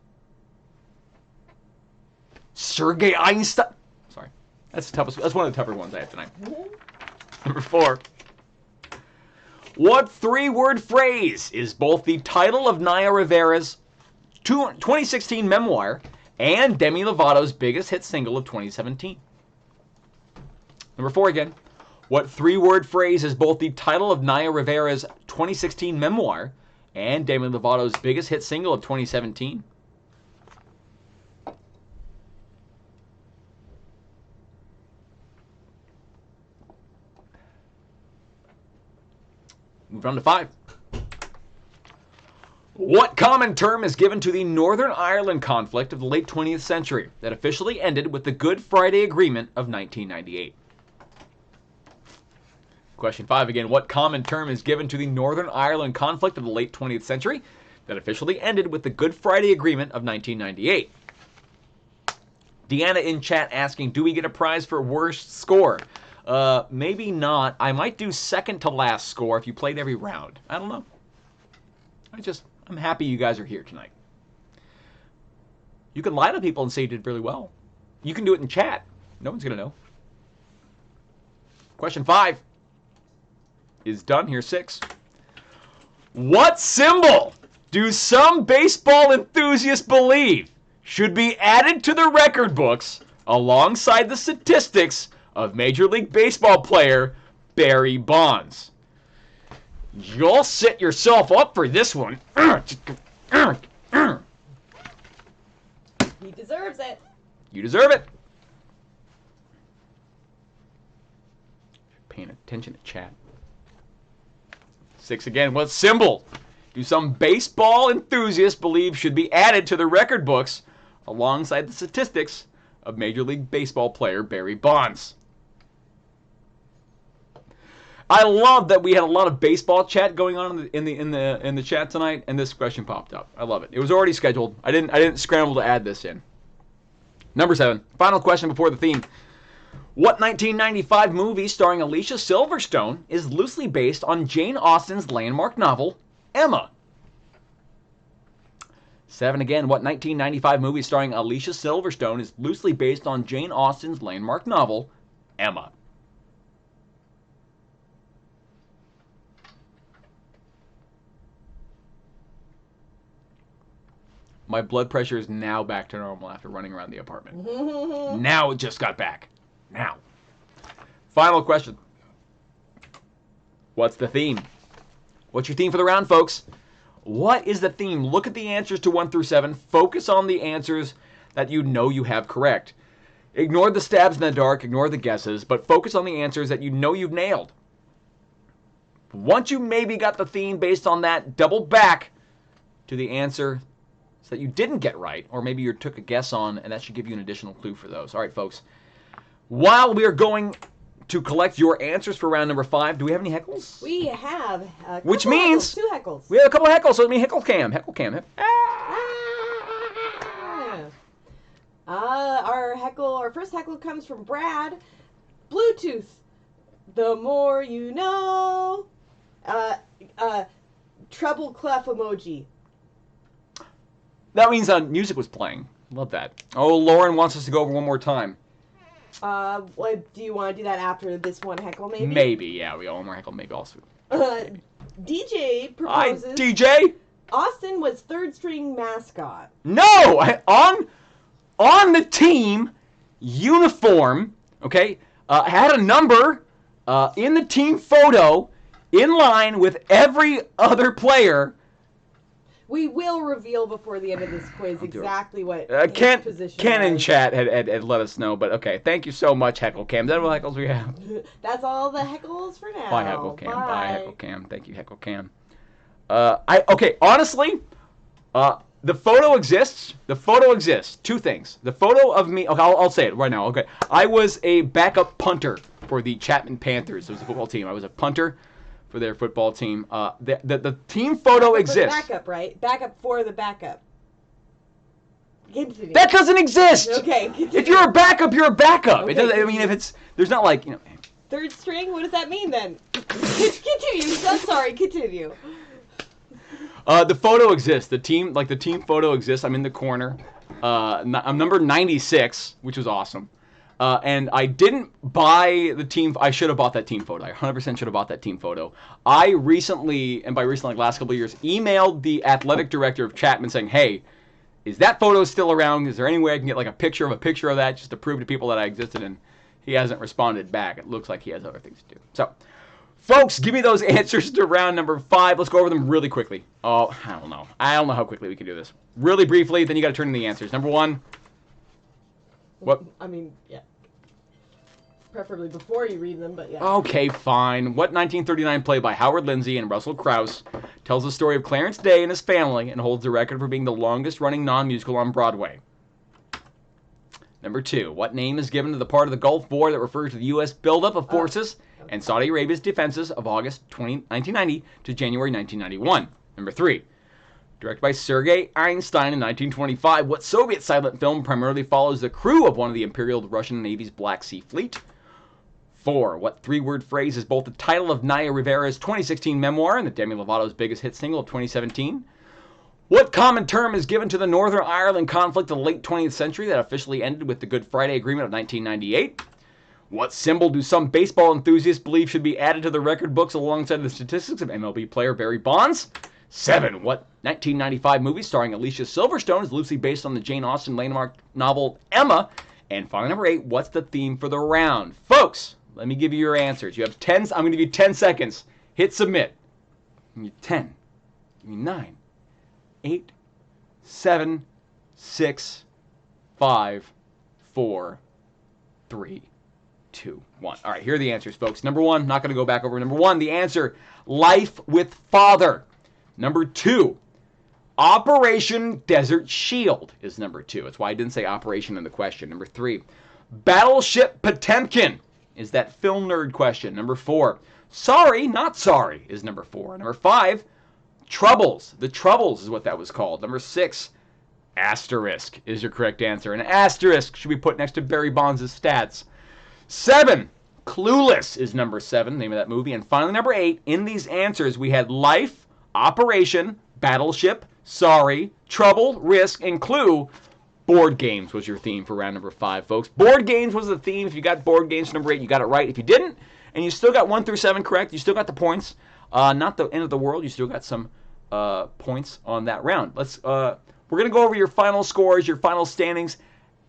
Sergei Einstein. Sorry, that's the toughest. That's one of the tougher ones I have tonight. Number 4. What 3-word phrase is both the title of Naya Rivera's 2016 memoir and Demi Lovato's biggest hit single of 2017? Number 4 again. What 3-word phrase is both the title of Naya Rivera's 2016 memoir and Demi Lovato's biggest hit single of 2017? Move on to 5. What common term is given to the Northern Ireland conflict of the late 20th century that officially ended with the Good Friday Agreement of 1998? Question 5 again. What common term is given to the Northern Ireland conflict of the late 20th century that officially ended with the Good Friday Agreement of 1998? Deanna in chat asking, do we get a prize for worst score? Maybe not. I might do second to last score if you played every round. I don't know. I'm happy you guys are here tonight. You can lie to people and say you did really well. You can do it in chat. No one's going to know. Question 5 is done. Here's 6. What symbol do some baseball enthusiasts believe should be added to the record books alongside the statistics of Major League Baseball player Barry Bonds? You'll set yourself up for this one. He deserves it. You deserve it. Paying attention to chat. 6 again. What symbol do some baseball enthusiasts believe should be added to the record books alongside the statistics of Major League Baseball player Barry Bonds? I love that we had a lot of baseball chat going on in the chat tonight, and this question popped up. I love it. It was already scheduled. I didn't scramble to add this in. Number 7, final question before the theme. What 1995 movie starring Alicia Silverstone is loosely based on Jane Austen's landmark novel, Emma? 7 again. What 1995 movie starring Alicia Silverstone is loosely based on Jane Austen's landmark novel, Emma? My blood pressure is now back to normal after running around the apartment. Now it just got back. Now. Final question. What's the theme? What's your theme for the round, folks? What is the theme? Look at the answers to 1 through 7. Focus on the answers that you know you have correct. Ignore the stabs in the dark, ignore the guesses, but focus on the answers that you know you've nailed. Once you maybe got the theme based on that, double back to the answer that you didn't get right, or maybe you took a guess on, and that should give you an additional clue for those. All right, folks. While we are going to collect your answers for round number 5, do we have any heckles? We have a Which couple means heckles, 2 heckles. we have a couple of heckles, so let me heckle cam. Heckle cam. Our first heckle comes from Brad. Bluetooth. The more you know. Treble clef emoji. That means music was playing. Love that. Oh, Lauren wants us to go over one more time. What, do you want to do that after this one heckle, maybe? Maybe, yeah. We got one more heckle, maybe also. DJ proposes. Hi, DJ. Austin was third string mascot. No, on the team uniform. Okay, had a number in the team photo, in line with every other player. We will reveal before the end of this quiz exactly what Ken position in was. chat had let us know, but okay. Thank you so much, Heckle Cam. Is that what heckles we have? That's all the heckles for now. Bye, Heckle Cam. Bye. Bye, Heckle Cam. Thank you, Heckle Cam. Honestly, the photo exists. The photo exists. 2 things. The photo of me. Okay, I'll say it right now. Okay, I was a backup punter for the Chapman Panthers. It was a football team. I was a punter for their football team. The team photo exists. Backup, right? Backup for the backup. Continue. That doesn't exist. Okay. Continue. If you're a backup, you're a backup. Okay, It doesn't. I continue. mean, if it's there's not like Third string? What does that mean then? Continue. I'm sorry. Continue. The photo exists. The team photo exists. I'm in the corner. I'm number 96, which was awesome. And I didn't buy the team. I should have bought that team photo. I 100% should have bought that team photo. I recently, and by recently, like last couple of years, emailed the athletic director of Chapman saying, "Hey, is that photo still around? Is there any way I can get like a picture of that just to prove to people that I existed?" And he hasn't responded back. It looks like he has other things to do. So, folks, give me those answers to round number 5. Let's go over them really quickly. Oh, I don't know how quickly we can do this. Really briefly, then you got to turn in the answers. Number 1. What? I mean, yeah. Preferably before you read them, but yeah. Okay, fine. What 1939 play by Howard Lindsay and Russell Crouse tells the story of Clarence Day and his family and holds the record for being the longest-running non-musical on Broadway? Number 2. What name is given to the part of the Gulf War that refers to the U.S. buildup of forces and Saudi Arabia's defenses of August 1990 to January 1991? Number 3. Directed by Sergei Einstein in 1925, what Soviet silent film primarily follows the crew of one of the Imperial Russian Navy's Black Sea Fleet? 4. What 3-word phrase is both the title of Naya Rivera's 2016 memoir and the Demi Lovato's biggest hit single of 2017? What common term is given to the Northern Ireland conflict of the late 20th century that officially ended with the Good Friday Agreement of 1998? What symbol do some baseball enthusiasts believe should be added to the record books alongside the statistics of MLB player Barry Bonds? 7. What 1995 movie starring Alicia Silverstone is loosely based on the Jane Austen landmark novel Emma? And finally, number 8, what's the theme for the round? Folks, let me give you your answers. You have 10. I'm going to give you 10 seconds. Hit submit. Give me 10. Give me 9. 8, 7, 6, 5, 4, 3, 2, 1. All right, here are the answers, folks. Number 1, not going to go back over. Number 1, the answer, Life with Father. Number 2, Operation Desert Shield is number 2. That's why I didn't say operation in the question. Number 3, Battleship Potemkin is that film nerd question. Number 4, Sorry, Not Sorry is number 4. Number 5, Troubles. The Troubles is what that was called. Number 6, Asterisk is your correct answer. An asterisk should be put next to Barry Bonds' stats. 7. Clueless is number 7, name of that movie. And finally, number 8, in these answers, we had Life, Operation, Battleship, Sorry, Trouble, Risk, and Clue. Board games was your theme for round number 5, folks. Board games was the theme. If you got board games number 8, you got it right. If you didn't, and you still got 1 through 7 correct, you still got the points. Not the end of the world. You still got some points on that round. We're going to go over your final scores, your final standings.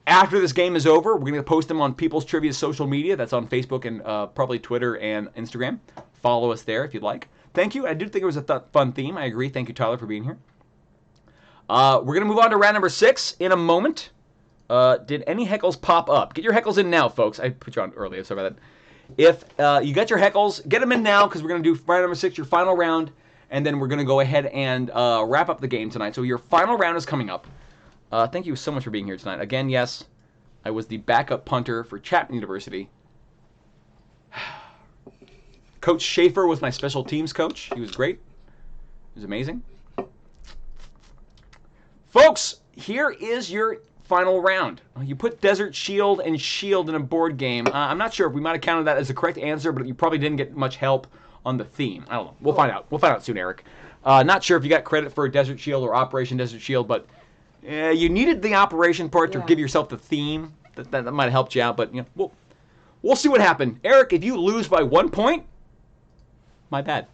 After this game is over, we're going to post them on People's Trivia social media. That's on Facebook and probably Twitter and Instagram. Follow us there if you'd like. Thank you. I do think it was a fun theme. I agree. Thank you, Tyler, for being here. We're going to move on to round number 6 in a moment. Did any heckles pop up? Get your heckles in now, folks. I put you on earlier. Sorry about that. If you got your heckles, get them in now because we're going to do round number 6, your final round. And then we're going to go ahead and wrap up the game tonight. So your final round is coming up. Thank you so much for being here tonight. Again, yes, I was the backup punter for Chapman University. Coach Schaefer was my special teams coach. He was great. He was amazing. Folks, here is your final round. You put Desert Shield and Shield in a board game. I'm not sure if we might have counted that as the correct answer, but you probably didn't get much help on the theme. I don't know. We'll find out. We'll find out soon, Eric. Not sure if you got credit for Desert Shield or Operation Desert Shield, but you needed the operation part to give yourself the theme. That might have helped you out, but you know, we'll see what happened. Eric, if you lose by 1 point, my bad.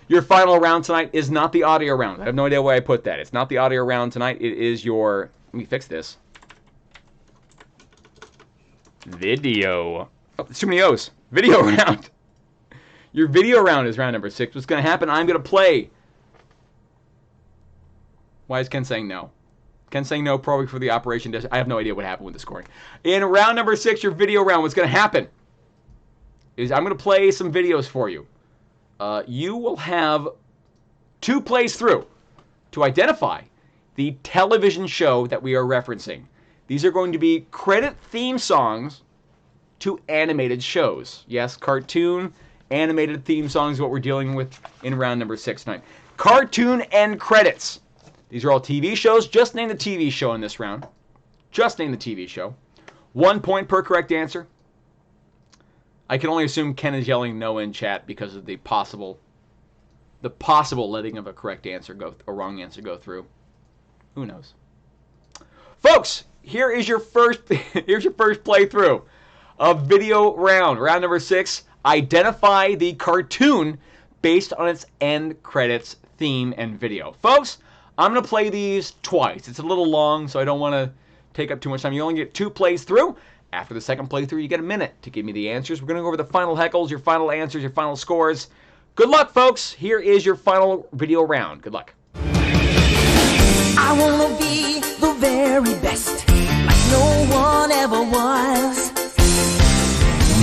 Your final round tonight is not the audio round. I have no idea where I put that. It's not the audio round tonight. It is your... Let me fix this. Video. Oh, there's too many O's. Video round. Your video round is round number 6. What's going to happen? I'm going to play. Why is Ken saying no? Ken saying no probably for the Operation Desert. I have no idea what happened with the scoring. In round number 6, your video round, what's going to happen is I'm going to play some videos for you. You will have 2 plays through to identify the television show that we are referencing. These are going to be credit theme songs to animated shows. Yes, cartoon, animated theme songs is what we're dealing with in round number 6 tonight. Cartoon end credits. These are all TV shows. Just name the TV show in this round. Just name the TV show. 1 point per correct answer. I can only assume Ken is yelling no in chat because of the possible letting of a correct answer a wrong answer go through. Who knows? Folks, here is your first playthrough of video round. Round number 6. Identify the cartoon based on its end credits theme and video. Folks, I'm going to play these twice. It's a little long, so I don't want to take up too much time. You only get 2 plays through. After the second playthrough, you get a minute to give me the answers. We're going to go over the final heckles, your final answers, your final scores. Good luck, folks. Here is your final video round. Good luck. I want to be the very best, like no one ever was.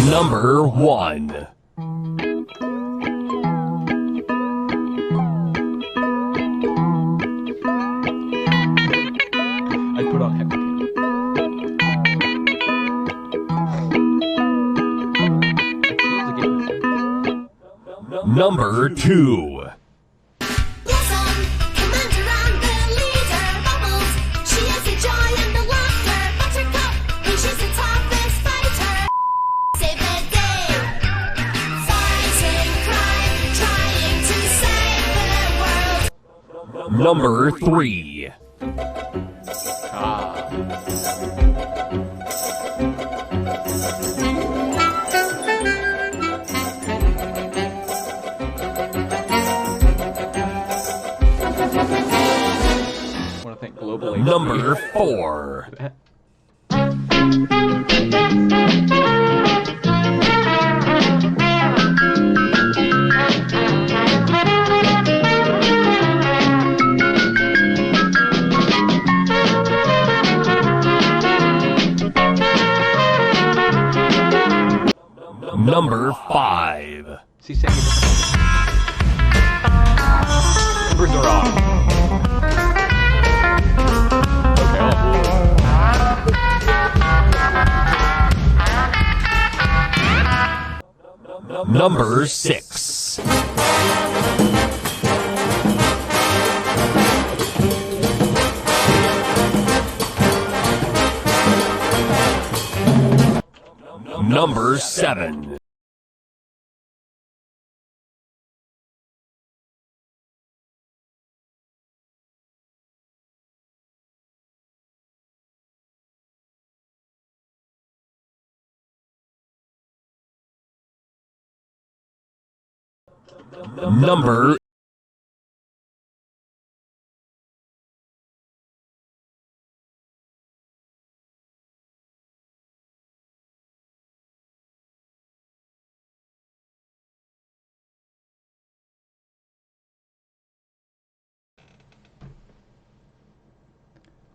Number 1. I put on heckle. Number 2. Number 3. I want to thank Global Aid. Number 4. Number 5. See, saying numbers are off. Okay, Number 6. Number 7. Number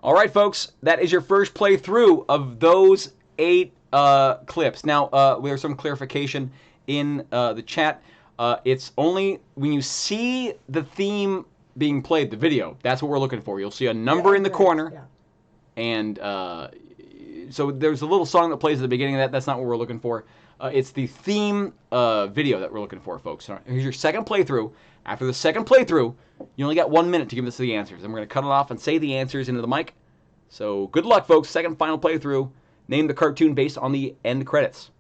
All right, folks, that is your first playthrough of those 8 clips. Now, there's some clarification in the chat. It's only when you see the theme being played, the video, that's what we're looking for. You'll see a number in the corner, and so there's a little song that plays at the beginning of that. That's not what we're looking for. It's the theme video that we're looking for, folks. Here's your second playthrough. After the second playthrough, you only got 1 minute to give us the answers. And we're going to cut it off and say the answers into the mic. So good luck, folks. Second final playthrough. Name the cartoon based on the end credits.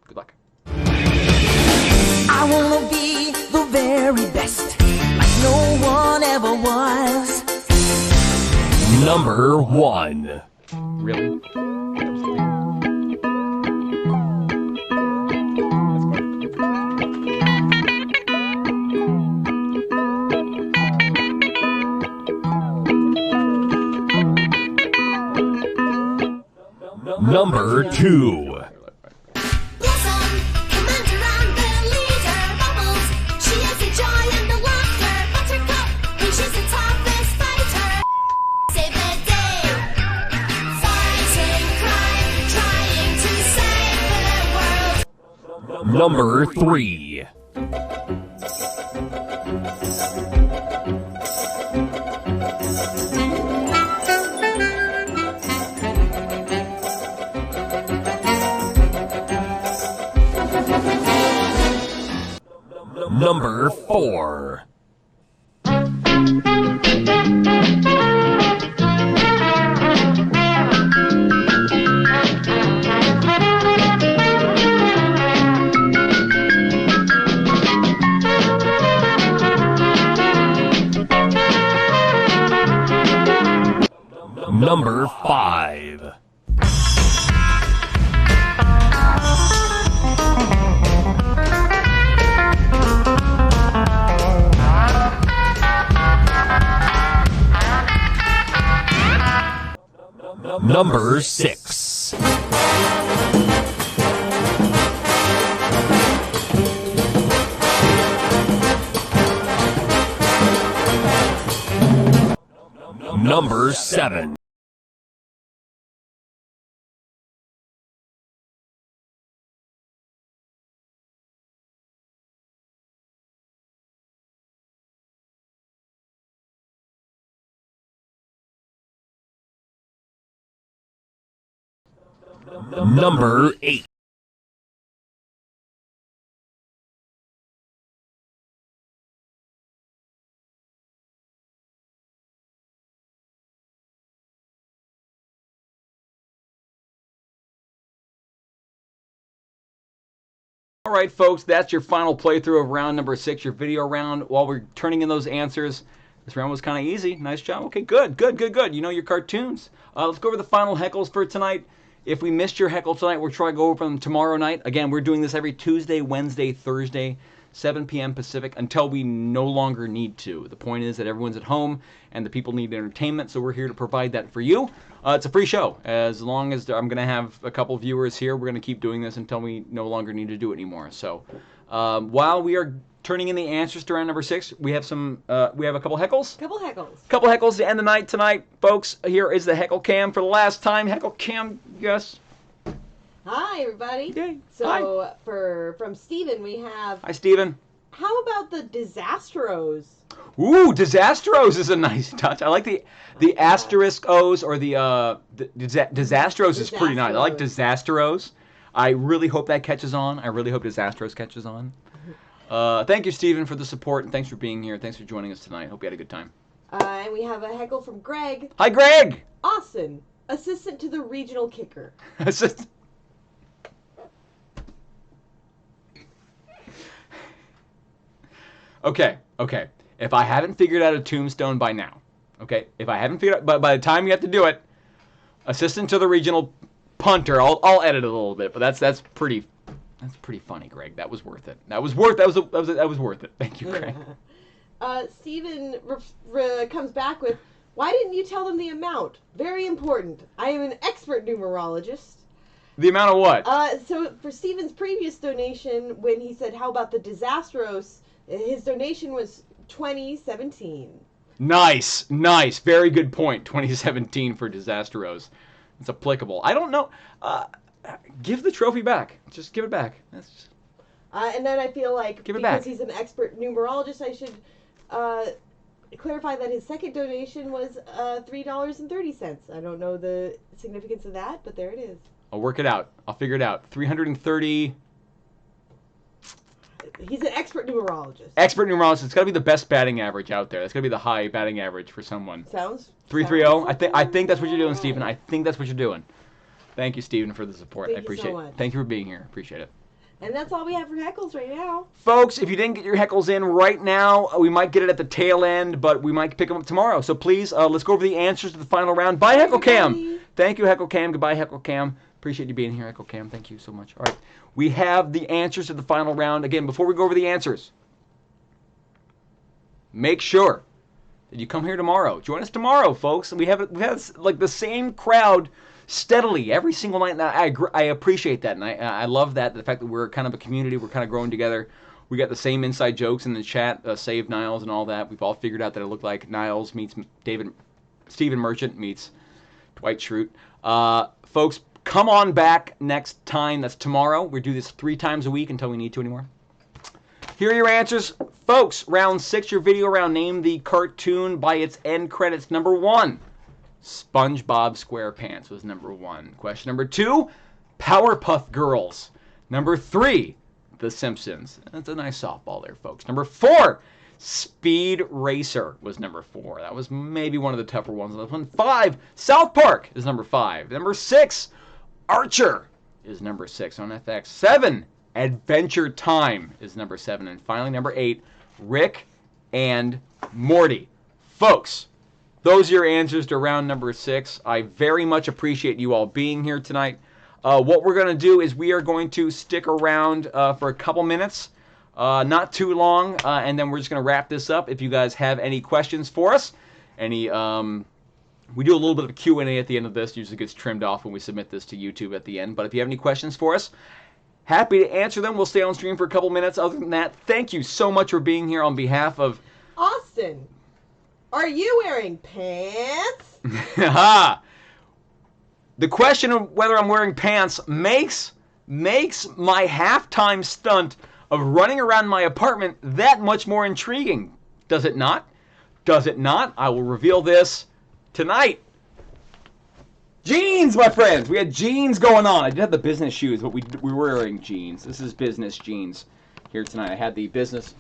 Good luck. I wanna be the very best, like no one ever was. Number 1. Really? Number 2. Blossom, commander and the leader, Bubbles. She is the joy and the laughter. Buttercup, she's the toughest fighter. Save the day, fighting crime, trying to save the world. Number 3. Number 4. Number 5. Number 6. Number 7. Number 8. All right, folks, that's your final playthrough of round number 6, your video round. While we're turning in those answers, this round was kind of easy. Nice job. Okay, good. You know your cartoons. Let's go over the final heckles for tonight. If we missed your heckle tonight, we'll try to go over them tomorrow night. Again, we're doing this every Tuesday, Wednesday, Thursday, 7 p.m. Pacific, until we no longer need to. The point is that everyone's at home and the people need entertainment, so we're here to provide that for you. It's a free show. As long as I'm going to have a couple viewers here, we're going to keep doing this until we no longer need to do it anymore. So while we are turning in the answers to round number 6, we have a couple heckles. Couple heckles to end the night tonight, folks. Here is the heckle cam for the last time. Heckle cam, yes. Hi, everybody. Yay. So, from Steven, we have, Hi, Steven. how about the Disastros? Ooh, Disastros is a nice touch. I like the asterisk O's, or the Disastros is pretty nice. I like Disastros. I really hope that catches on. I really hope Disastros catches on. Thank you, Steven, for the support, and thanks for being here. Thanks for joining us tonight. Hope you had a good time. And we have a heckle from Greg. Hi, Greg. Austin, assistant to the regional kicker. Assistant. Okay. If I haven't figured out a tombstone by now, okay? If I haven't figured out, by the time you have to do it, assistant to the regional punter. I'll edit it a little bit, but that's pretty funny, Greg. That was worth it. That was worth it. Thank you, Greg. Steven comes back with, why didn't you tell them the amount? Very important. I am an expert numerologist. The amount of what? So for Steven's previous donation, when he said, how about the Disastros, his donation was 2017. Nice. Very good point. 2017 for Disastros. It's applicable. I don't know. Give the trophy back. Just give it back. And then I feel like Give it because back. he's an expert numerologist, I should clarify that his second donation was $3.30. I don't know the significance of that, but there it is. I'll work it out. I'll figure it out. 330. He's an expert numerologist. Expert numerologist. It's got to be the best batting average out there. That's got to be the high batting average for someone. Sounds 330. I think that's what you're doing, Stephen. I think that's what you're doing. Thank you, Stephen, for the support. Thank I you appreciate so it. much. Thank you for being here. Appreciate it. And that's all we have for heckles right now. Folks, if you didn't get your heckles in right now, we might get it at the tail end, but we might pick them up tomorrow. So please, let's go over the answers to the final round. Bye, Heckle Cam. Everybody. Thank you, Heckle Cam. Goodbye, Heckle Cam. Appreciate you being here, Heckle Cam. Thank you so much. All right. We have the answers to the final round. Again, before we go over the answers, make sure that you come here tomorrow. Join us tomorrow, folks. We've had like the same crowd steadily every single night. And I appreciate that, and I love that. The fact that we're kind of a community, we're kind of growing together. We got the same inside jokes in the chat, Save Niles and all that. We've all figured out that it looked like Niles meets Stephen Merchant meets Dwight Schrute. Folks, come on back next time. That's tomorrow. We do this 3 times a week until we need to anymore. Here are your answers. Folks, round 6, your video round. Name the cartoon by its end credits. Number 1, SpongeBob SquarePants was number 1. Question number 2, Powerpuff Girls. Number 3, The Simpsons. That's a nice softball there, folks. Number 4, Speed Racer was number 4. That was maybe one of the tougher ones. 5, South Park is number 5. Number 6, Archer is number 6 on FX. 7, Adventure Time is number 7. And finally, number 8, Rick and Morty. Folks, those are your answers to round number 6. I very much appreciate you all being here tonight. What we're going to do is we are going to stick around for a couple minutes, not too long, and then we're just going to wrap this up. If you guys have any questions for us, we do a little bit of a Q&A at the end of this. Usually gets trimmed off when we submit this to YouTube at the end. But if you have any questions for us, happy to answer them. We'll stay on stream for a couple minutes. Other than that, thank you so much for being here on behalf of... Austin, are you wearing pants? The question of whether I'm wearing pants makes my halftime stunt of running around my apartment that much more intriguing. Does it not? Does it not? I will reveal this tonight. Jeans, my friends. We had jeans going on. I did have the business shoes, but we were wearing jeans. This is business jeans here tonight. I had the business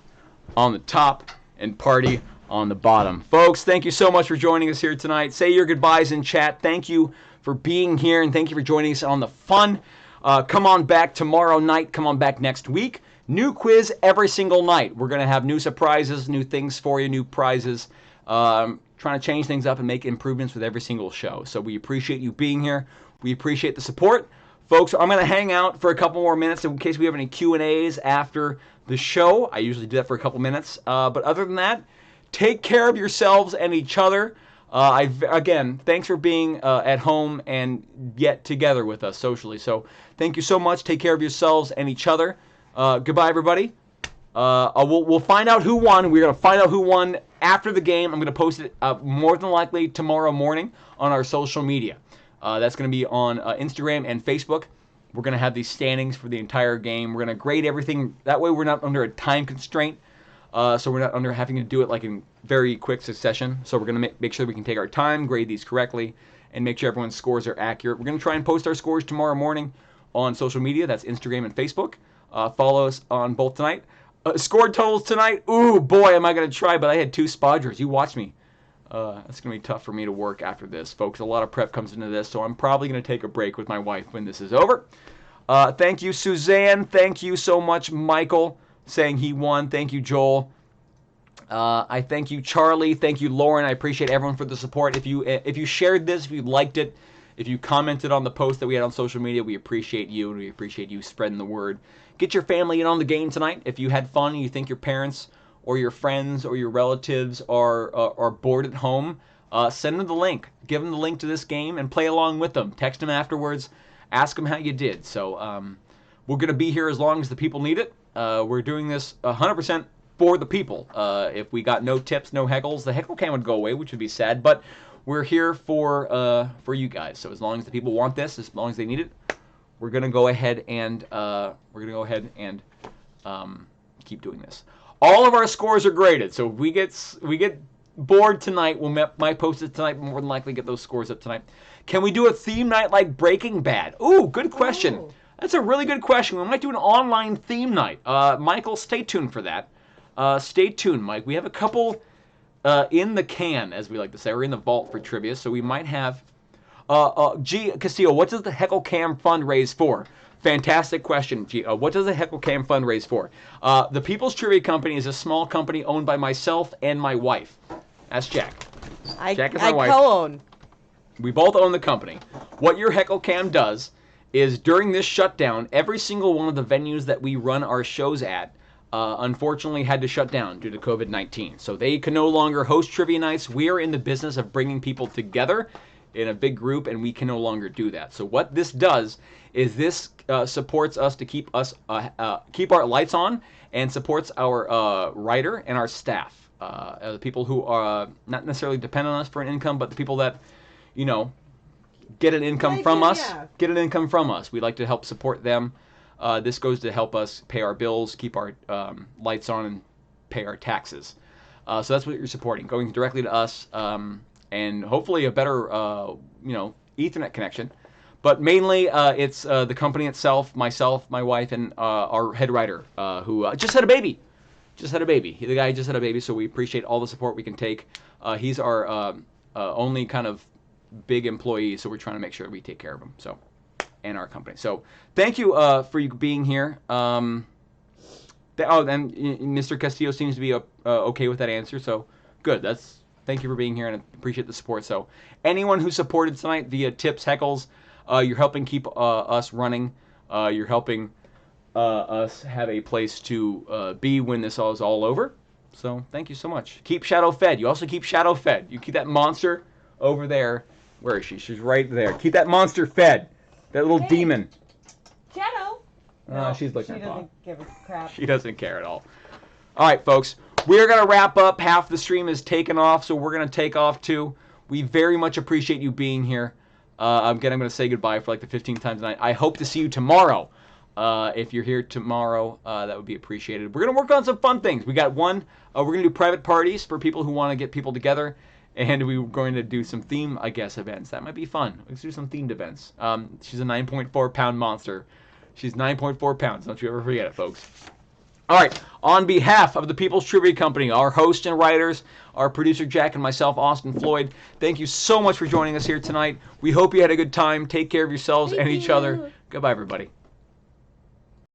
on the top and party on the bottom. Folks, thank you so much for joining us here tonight. Say your goodbyes in chat. Thank you for being here, and thank you for joining us on the fun. Come on back tomorrow night. Come on back next week. New quiz every single night. We're going to have new surprises, new things for you, new prizes. Trying to change things up and make improvements with every single show. So we appreciate you being here. We appreciate the support. Folks, I'm going to hang out for a couple more minutes in case we have any Q&As after the show. I usually do that for a couple minutes. But other than that, take care of yourselves and each other. Again, thanks for being at home and yet together with us socially. So thank you so much. Take care of yourselves and each other. Goodbye, everybody. We'll find out who won. We're going to find out who won after the game. I'm going to post it more than likely tomorrow morning on our social media. That's going to be on Instagram and Facebook. We're going to have these standings for the entire game. We're going to grade everything. That way we're not under a time constraint. So we're not under having to do it like in very quick succession. So we're going to make sure we can take our time, grade these correctly, and make sure everyone's scores are accurate. We're going to try and post our scores tomorrow morning on social media. That's Instagram and Facebook. Follow us on both tonight. Score totals tonight. Ooh, boy, am I going to try, but I had 2 Spodgers. You watch me. It's going to be tough for me to work after this, folks. A lot of prep comes into this, so I'm probably going to take a break with my wife when this is over. Thank you, Suzanne. Thank you so much, Michael, saying he won. Thank you, Joel. I thank you, Charlie. Thank you, Lauren. I appreciate everyone for the support. If you shared this, if you liked it, if you commented on the post that we had on social media, we appreciate you, and we appreciate you spreading the word. Get your family in on the game tonight. If you had fun and you think your parents or your friends or your relatives are bored at home, send them the link. Give them the link to this game and play along with them. Text them afterwards. Ask them how you did. So we're going to be here as long as the people need it. We're doing this 100% for the people. If we got no tips, no heckles, the heckle cam would go away, which would be sad. But we're here for you guys. So as long as the people want this, as long as they need it, we're gonna go ahead and keep doing this. All of our scores are graded. So if we get bored tonight, might post it tonight. More than likely get those scores up tonight. Can we do a theme night like Breaking Bad? Ooh, good question. Oh. That's a really good question. We might do an online theme night. Michael, stay tuned for that. Stay tuned, Mike. We have a couple in the can, as we like to say, or in the vault for trivia. So we might have. G. Castillo, what does the Heckle Cam Fund raise for? Fantastic question, G. What does the Heckle Cam Fund raise for? The People's Trivia Company is a small company owned by myself and my wife. That's Jack. Jack is my wife. I co-own. We both own the company. What your Heckle Cam does is during this shutdown, every single one of the venues that we run our shows at unfortunately had to shut down due to COVID-19. So they can no longer host trivia nights. We are in the business of bringing people together in a big group, and we can no longer do that. So what this does is this supports us to keep our lights on, and supports our writer and our staff, the people who are not necessarily depend on us for an income, but the people that, get an income from us. Yeah. Get an income from us. We like to help support them. This goes to help us pay our bills, keep our lights on, and pay our taxes. So that's what you're supporting, going directly to us. And hopefully a better, Ethernet connection. But mainly, it's the company itself, myself, my wife, and our head writer, who just had a baby. The guy just had a baby, so we appreciate all the support we can take. He's our only kind of big employee, so we're trying to make sure we take care of him. So, and our company. So, thank you for you being here. And Mr. Castillo seems to be okay with that answer. So, good. Thank you for being here, and I appreciate the support. So, anyone who supported tonight via tips, heckles, you're helping keep us running. You're helping us have a place to be when this all is all over. So, thank you so much. Keep Shadow fed. You also keep Shadow fed. You keep that monster over there. Where is she? She's right there. Keep that monster fed. That little demon. Shadow. She's looking She at Bob. doesn't give a crap. She doesn't care at all. All right, folks. We're going to wrap up. Half the stream is taken off, so we're going to take off too. We very much appreciate you being here. I'm going to say goodbye for like the 15th time tonight. I hope to see you tomorrow. If you're here tomorrow, that would be appreciated. We're going to work on some fun things. We got one. We're going to do private parties for people who want to get people together. And we're going to do some theme, events. That might be fun. Let's do some themed events. She's a 9.4 pound monster. She's 9.4 pounds. Don't you ever forget it, folks. All right. On behalf of the People's Trivia Company, our hosts and writers, our producer Jack, and myself, Austin Floyd, thank you so much for joining us here tonight. We hope you had a good time. Take care of yourselves and each other. Goodbye, everybody.